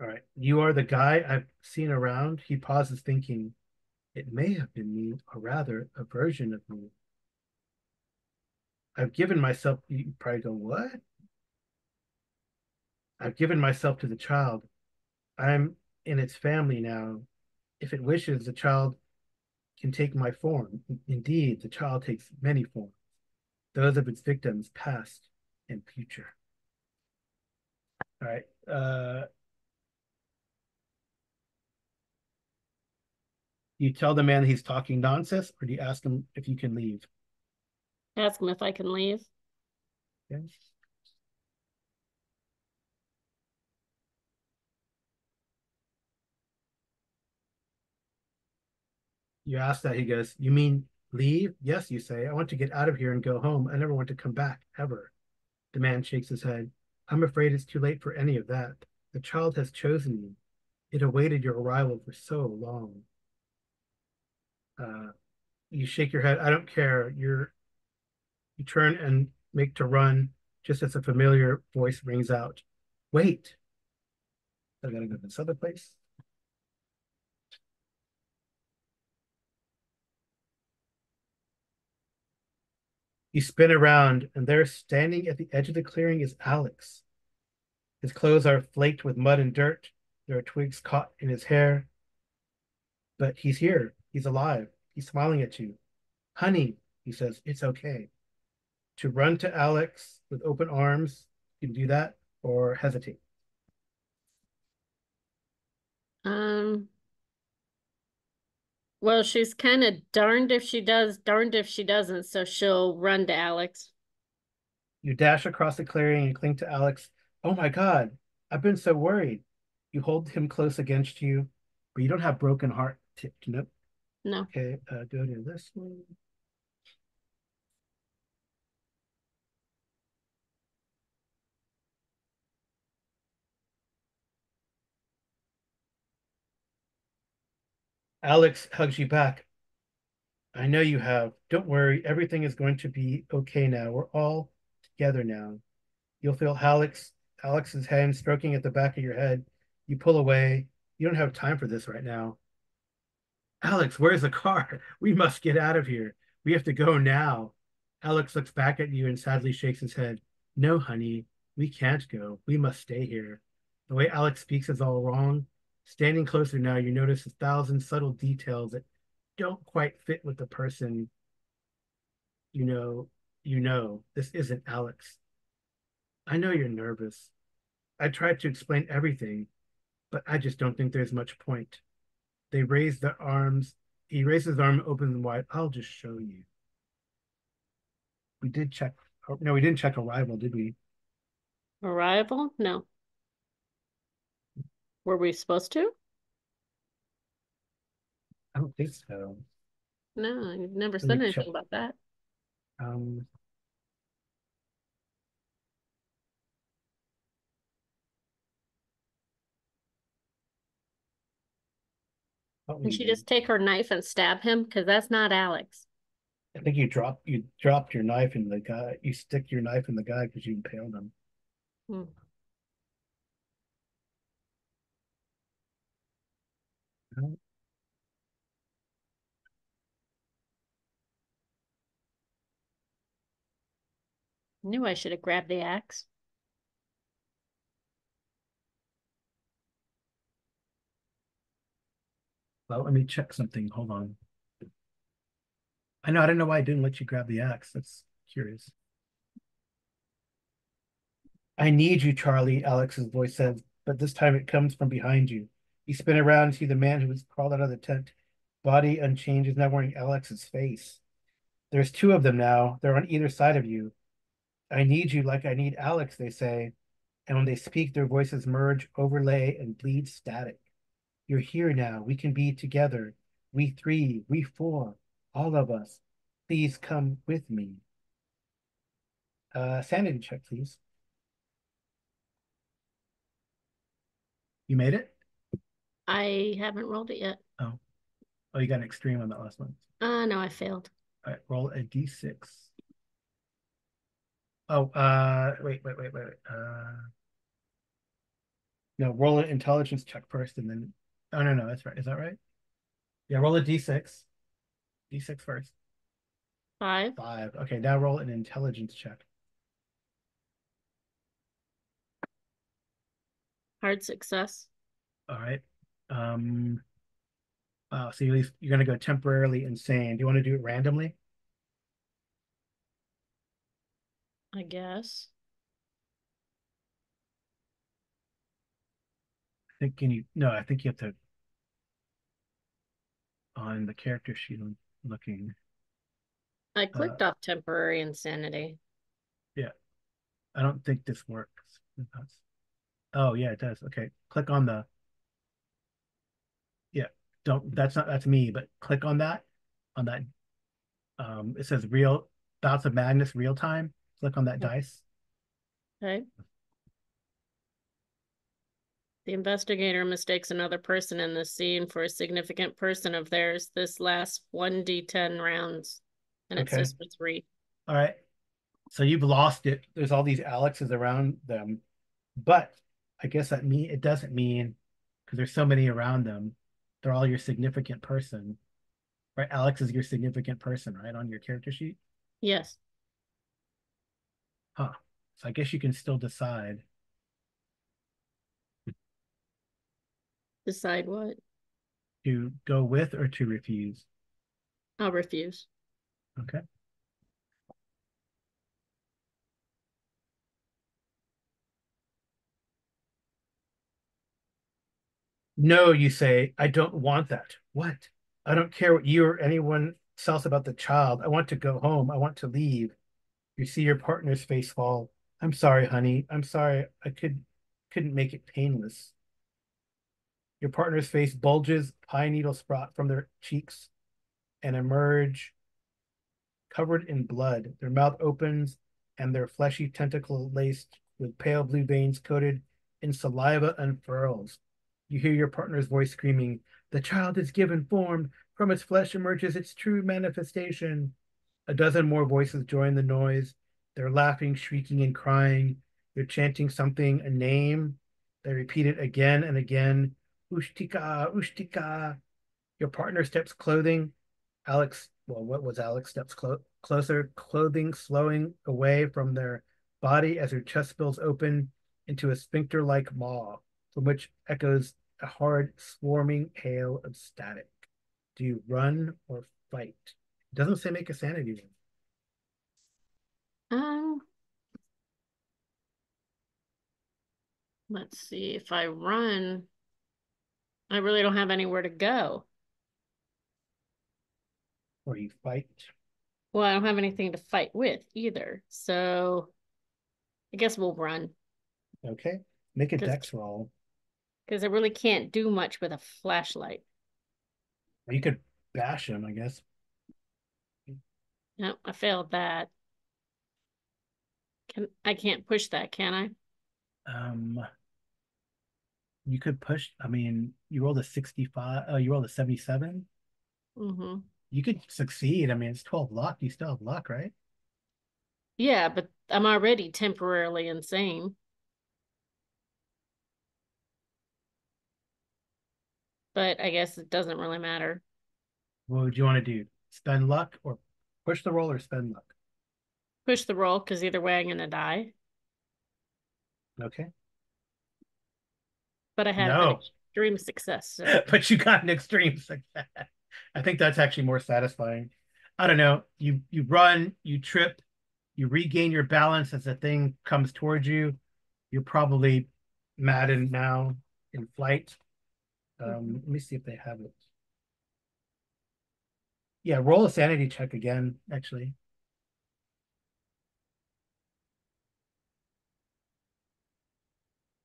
A: All right. "You are the guy I've seen around." He pauses, thinking, "It may have been me, or rather, a version of me. I've given myself," you probably go, "What?" "I've given myself to the child. I'm in its family now. If it wishes, the child can take my form. Indeed, the child takes many forms, those of its victims, past and future." All right. Do you tell the man he's talking nonsense, or do you ask him if you can leave?
B: Ask him if I can leave.
A: Okay. You ask that, he goes, "You mean leave?" "Yes," you say. "I want to get out of here and go home. I never want to come back, ever." The man shakes his head. "I'm afraid it's too late for any of that. The child has chosen you. It awaited your arrival for so long." Uh, you shake your head. "I don't care." You turn and make to run just as a familiar voice rings out. "Wait, I gotta go to this other place." You spin around, and there, standing at the edge of the clearing, is Alex. His clothes are flaked with mud and dirt. There are twigs caught in his hair, but he's here. He's alive. He's smiling at you. "Honey," he says, "it's okay." To run to Alex with open arms, you can do that or hesitate.
B: Um, Well, she's kind of darned if she does, darned if she doesn't, so she'll run to Alex.
A: You dash across the clearing and cling to Alex. Oh my God, I've been so worried. You hold him close against you, but you don't have broken heart tipped. Nope.
B: No.
A: Okay, go to this one. Alex hugs you back. I know you have. Don't worry, everything is going to be okay now. We're all together now. You'll feel Alex's hand stroking at the back of your head. You pull away. You don't have time for this right now. Alex, where's the car? We must get out of here. We have to go now. Alex looks back at you and sadly shakes his head. No, honey, we can't go. We must stay here. The way Alex speaks is all wrong. Standing closer now, you notice 1,000 subtle details that don't quite fit with the person you know. This isn't Alex. I know you're nervous. I tried to explain everything, but I just don't think there's much point. They raise their arms. He raises his arm, opens and wide. I'll just show you. We did check. Oh, no, we didn't check arrival, did we?
B: Arrival? No. Were we supposed to?
A: I don't think so.
B: No, you've never
A: Let me
B: said
A: check.
B: anything about that.
A: Um, thought
B: Can
A: we
B: she
A: did.
B: just take her knife and stab him? Because that's not Alex.
A: I think you dropped your knife in the guy. You stick your knife in the guy because you impaled him.
B: Hmm. Knew I should have grabbed the axe.
A: Well, let me check something. Hold on. I know. I don't know why I didn't let you grab the axe. That's curious. I need you, Charlie, Alex's voice says, but this time it comes from behind you. You spin around and see the man who has crawled out of the tent, body unchanged, is now wearing Alex's face. There's two of them now. They're on either side of you. I need you like I need Alex, they say. And when they speak, their voices merge, overlay, and bleed static. You're here now. We can be together. We three, we four, all of us. Please come with me. Sanity check, please. You made it?
B: I haven't rolled it yet.
A: Oh, oh, you got an extreme on that last one.
B: No, I failed.
A: All right, roll a d6. Oh, wait. No, roll an intelligence check first, and then. Oh no, that's right. Is that right? Yeah, roll a d6. D6 first.
B: 5.
A: 5. Okay, now roll an intelligence check.
B: Hard success.
A: All right. Um. So you're gonna go temporarily insane. Do you want to do it randomly?
B: I guess.
A: I think can you? No, I think you have to on the character sheet. I'm looking.
B: I
A: Uh,
B: clicked off temporary insanity.
A: yeah. I don't think this works. Oh yeah, it does. Okay, click on the yeah. Don't that's not that's me, but click on that on that. It says real bouts of madness real time. Click on that dice.
B: Okay. The investigator mistakes another person in the scene for a significant person of theirs. This lasts 1d10 rounds, and it
A: Okay.
B: says for 3.
A: All right. So you've lost it. There's all these Alexes around them, but I guess that mean it doesn't mean because there's so many around them. They're all your significant person, right? Alex is your significant person, right, on your character sheet.
B: Yes.
A: Huh. So I guess you can still decide
B: Decide what?
A: to go with or to refuse.
B: I'll refuse.
A: Okay. No, you say, I don't want that. What? I don't care what you or anyone else about the child. I want to go home. I want to leave. You see your partner's face fall. I'm sorry, honey. I'm sorry. Couldn't make it painless. Your partner's face bulges, pine needles sprout from their cheeks and emerge covered in blood. Their mouth opens and their fleshy tentacle laced with pale blue veins coated in saliva unfurls. You hear your partner's voice screaming, "The child is given form. From its flesh emerges its true manifestation." A dozen more voices join the noise. They're laughing, shrieking, and crying. They're chanting something, a name. They repeat it again and again. Ushtika, Ushtika. Your partner steps clothing. What was Alex steps closer, clothing slowing away from their body as her chest spills open into a sphincter-like maw, from which echoes a hard, swarming hail of static. Do you run or fight? It doesn't say make a sanity roll.
B: Um, let's see. If I run, I really don't have anywhere to go.
A: Or you fight.
B: Well, I don't have anything to fight with either. So I guess we'll run
A: Okay. Make a
B: because
A: dex roll.
B: I really can't do much with a flashlight.
A: Or you could bash him, I guess.
B: No, I failed that. I can't push that, can I?
A: Um, you could push. I mean, you rolled a 65. Oh, you rolled a 77.
B: Mm-hmm.
A: You could succeed. I mean, it's 12 luck. You still have luck, right?
B: Yeah, but I'm already temporarily insane. But I guess it doesn't really matter.
A: What would you want to do? Spend luck or push the roll or spend luck?
B: Push the roll because either way I'm gonna die.
A: Okay.
B: But I had an
A: No,
B: extreme success, so
A: but you got an extreme success. I think that's actually more satisfying. I don't know. You run, you trip, you regain your balance as the thing comes towards you. You're probably maddened now in flight.
B: mhm.
A: Let me see if they have it. Yeah, roll a sanity check again, actually.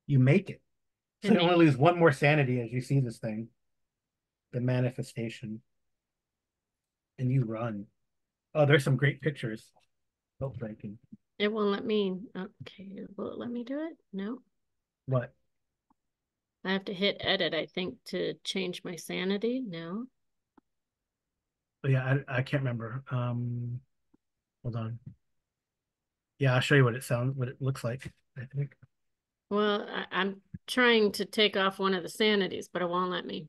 A: You make it.
B: I
A: So you only
B: made
A: lose one more sanity as you see this thing, the manifestation, and you run. Oh, there's some great pictures. Oh, breaking.
B: it won't let me. Okay, will it let me do it? No.
A: What?
B: I have to hit edit, I think, to change my sanity. No.
A: Oh, yeah, I can't remember. Hold on. Yeah, I'll show you what it looks like, I think.
B: Well, I'm trying to take off one of the sanities, but it won't let me.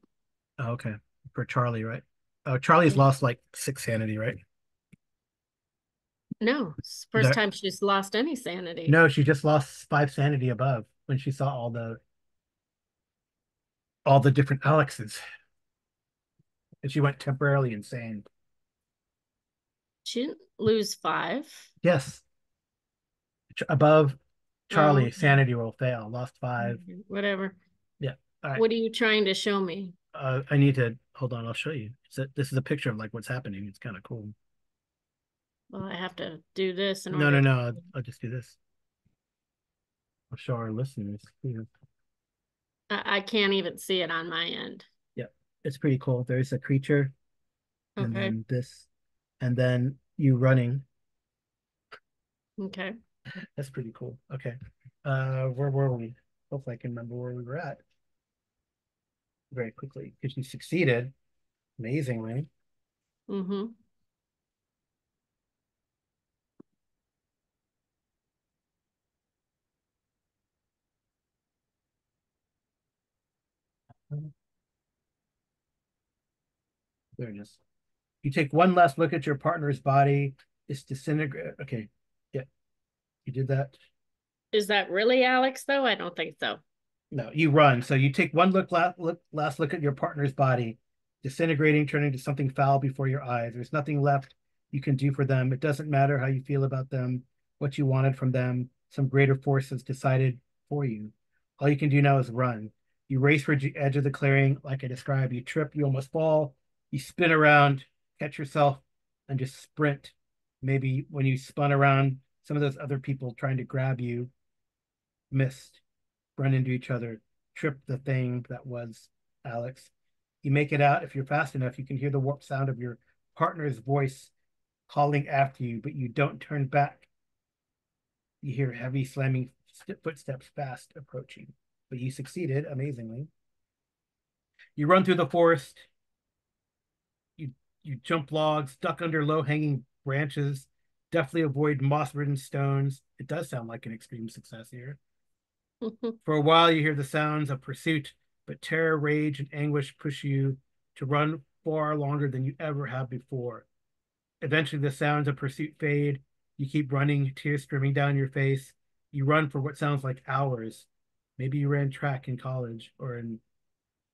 A: Oh, okay. For Charlie, right? Oh, Charlie's
B: Yeah.
A: lost like 6 sanity, right?
B: No, it's the first
A: That
B: time she's lost any sanity.
A: no, she just lost 5 sanity above when she saw all the different Alexes, and she went temporarily insane.
B: She didn't lose five.
A: Yes, above
B: Oh,
A: Charlie, sanity roll fail, lost 5.
B: okay. Whatever.
A: Yeah. All right.
B: What are you trying to show me?
A: I need to hold on. I'll show you. This is a picture of like what's happening. It's kind of cool.
B: Well, I have to do this in
A: No,
B: order
A: no,
B: to.
A: no. I'll just do this. I'll show our listeners. Yeah.
B: I can't even see it on my end.
A: Yeah. It's pretty cool. There's a creature, and
B: Okay.
A: then this, and then you running.
B: Okay.
A: That's pretty cool. Okay. Where were we? Hopefully I can remember where we were at very quickly because you succeeded amazingly.
B: Mm-hmm.
A: There it is. You take one last look at your partner's body. It's disintegrate. Okay. Yeah, you did that.
B: Is that really Alex, though? I don't think so.
A: No, you run. So you take one last look at your partner's body, disintegrating, turning to something foul before your eyes. There's nothing left you can do for them. It doesn't matter how you feel about them, what you wanted from them. Some greater force has decided for you. All you can do now is run. You race for the edge of the clearing, like I described. You trip, you almost fall. You spin around, catch yourself, and just sprint. Maybe when you spun around, some of those other people trying to grab you missed, run into each other, trip the thing that was Alex. You make it out. If you're fast enough, you can hear the warped sound of your partner's voice calling after you, but you don't turn back. You hear heavy slamming footsteps fast approaching, but you succeeded amazingly. You run through the forest. You you jump logs, duck under low-hanging branches, definitely avoid moss-ridden stones. It does sound like an extreme success here. For a while, you hear the sounds of pursuit, but terror, rage, and anguish push you to run far longer than you ever have before. Eventually, the sounds of pursuit fade. You keep running, tears streaming down your face. You run for what sounds like hours. Maybe you ran track in college or in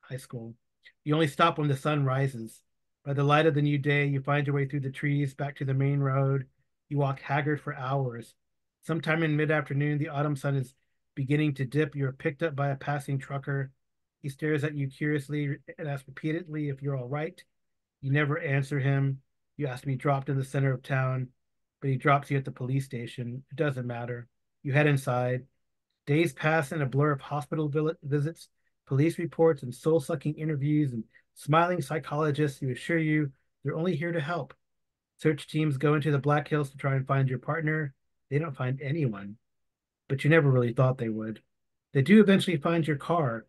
A: high school. You only stop when the sun rises. By the light of the new day, you find your way through the trees back to the main road. You walk haggard for hours. Sometime in mid-afternoon, the autumn sun is beginning to dip. You're picked up by a passing trucker. He stares at you curiously and asks repeatedly if you're all right. You never answer him. You ask to be dropped in the center of town, but he drops you at the police station. It doesn't matter. You head inside. Days pass in a blur of hospital visits, police reports, and soul sucking interviews, and smiling psychologists who assure you they're only here to help. Search teams go into the Black Hills to try and find your partner. They don't find anyone, but you never really thought they would. They do eventually find your car,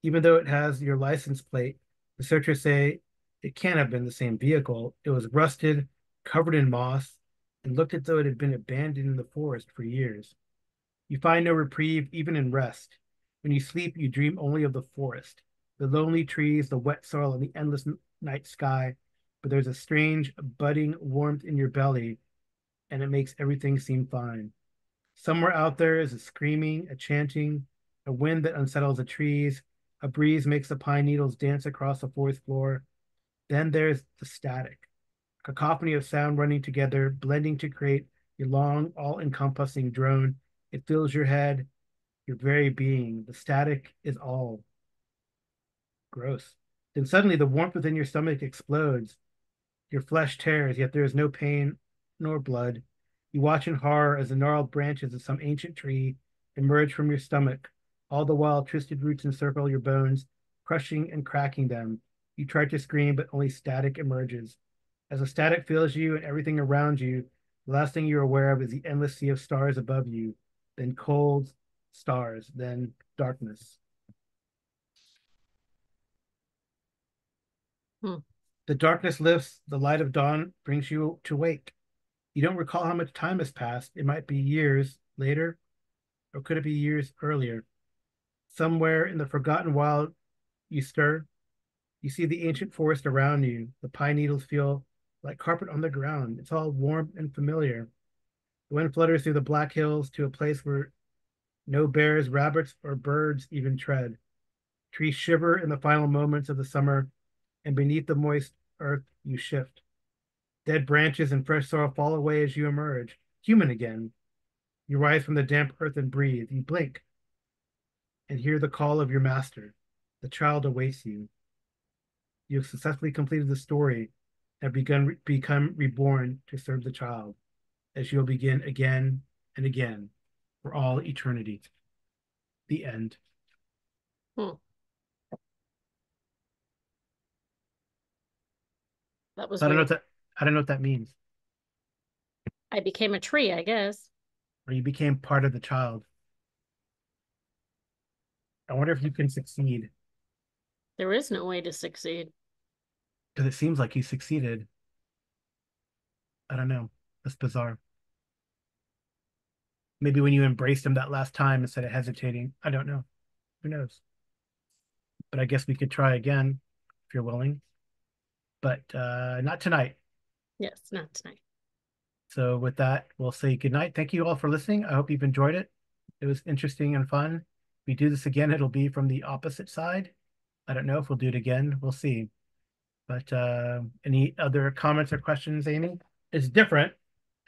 A: even though it has your license plate. The searchers say it can't have been the same vehicle. It was rusted, covered in moss, and looked as though it had been abandoned in the forest for years. You find no reprieve even in rest. When you sleep, you dream only of the forest, the lonely trees, the wet soil, and the endless night sky. But there's a strange, budding warmth in your belly, and it makes everything seem fine. Somewhere out there is a screaming, a chanting, a wind that unsettles the trees. A breeze makes the pine needles dance across the forest floor. Then there's the static, a cacophony of sound running together, blending to create a long, all-encompassing drone. It fills your head, your very being. The static is all gross. Then suddenly the warmth within your stomach explodes. Your flesh tears, yet there is no pain nor blood. You watch in horror as the gnarled branches of some ancient tree emerge from your stomach. All the while, twisted roots encircle your bones, crushing and cracking them. You try to scream, but only static emerges. As the static fills you and everything around you, the last thing you're aware of is the endless sea of stars above you, then cold stars, then darkness.
B: Hmm.
A: The darkness lifts, the light of dawn brings you to wake. You don't recall how much time has passed. It might be years later, or could it be years earlier? Somewhere in the forgotten wild, you stir. You see the ancient forest around you. The pine needles feel like carpet on the ground. It's all warm and familiar. The wind flutters through the Black Hills to a place where no bears, rabbits, or birds even tread. Trees shiver in the final moments of the summer, and beneath the moist earth, you shift. Dead branches and fresh soil fall away as you emerge, human again. You rise from the damp earth and breathe. You blink and hear the call of your master. The child awaits you. You have successfully completed the story and have become reborn to serve the child, as you'll begin again and again for all eternity. The end.
B: Hmm. That was
A: I don't know
B: weird.
A: what that I don't know what that means.
B: I became a tree, I guess.
A: Or you became part of the child. I wonder if you can succeed.
B: There is no way to succeed.
A: Because it seems like you succeeded. I don't know. That's bizarre. Maybe when you embraced him that last time instead of hesitating. I don't know. Who knows? But I guess we could try again if you're willing. But not tonight.
B: Yes, not tonight.
A: So with that, we'll say good night. Thank you all for listening. I hope you've enjoyed it. It was interesting and fun. If we do this again, it'll be from the opposite side. I don't know if we'll do it again. We'll see. But any other comments or questions, Amy? It's different.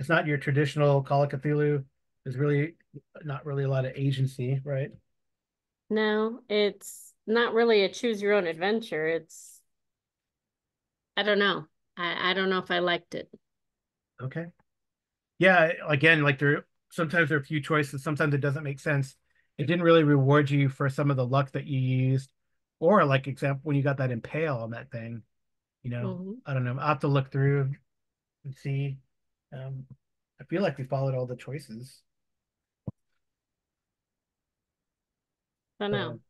A: It's not your traditional Call of Cthulhu. There's really not really a lot of agency, right?
B: No, it's not really a choose your own adventure. It's I don't know. I don't know if I liked it.
A: Okay. Yeah, again, like sometimes there are a few choices, sometimes it doesn't make sense. It didn't really reward you for some of the luck that you used, or like example when you got that impale on that thing,
B: Hmm.
A: I don't know. I'll have to look through and see. Um, I feel like we followed all the choices.
B: I don't know.
A: So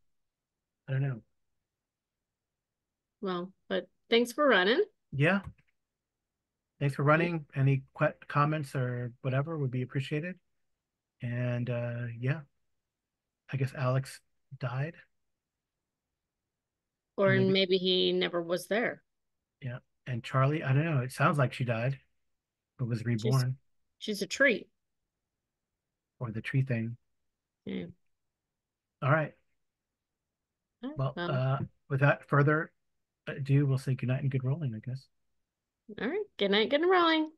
A: I don't know.
B: Well, but thanks for running.
A: Yeah. Thanks for running. Any comments or whatever would be appreciated. And yeah, I guess Alex died. Or
B: Or
A: maybe,
B: maybe he never was there.
A: yeah. And Charlie, I don't know. It sounds like she died, but was
B: She's
A: reborn,
B: she's a treat.
A: or the tree thing.
B: Yeah.
A: All right.
B: All right,
A: Well,
B: well,
A: without further ado, we'll say goodnight and good rolling, I guess.
B: all right. Good night, good and rolling.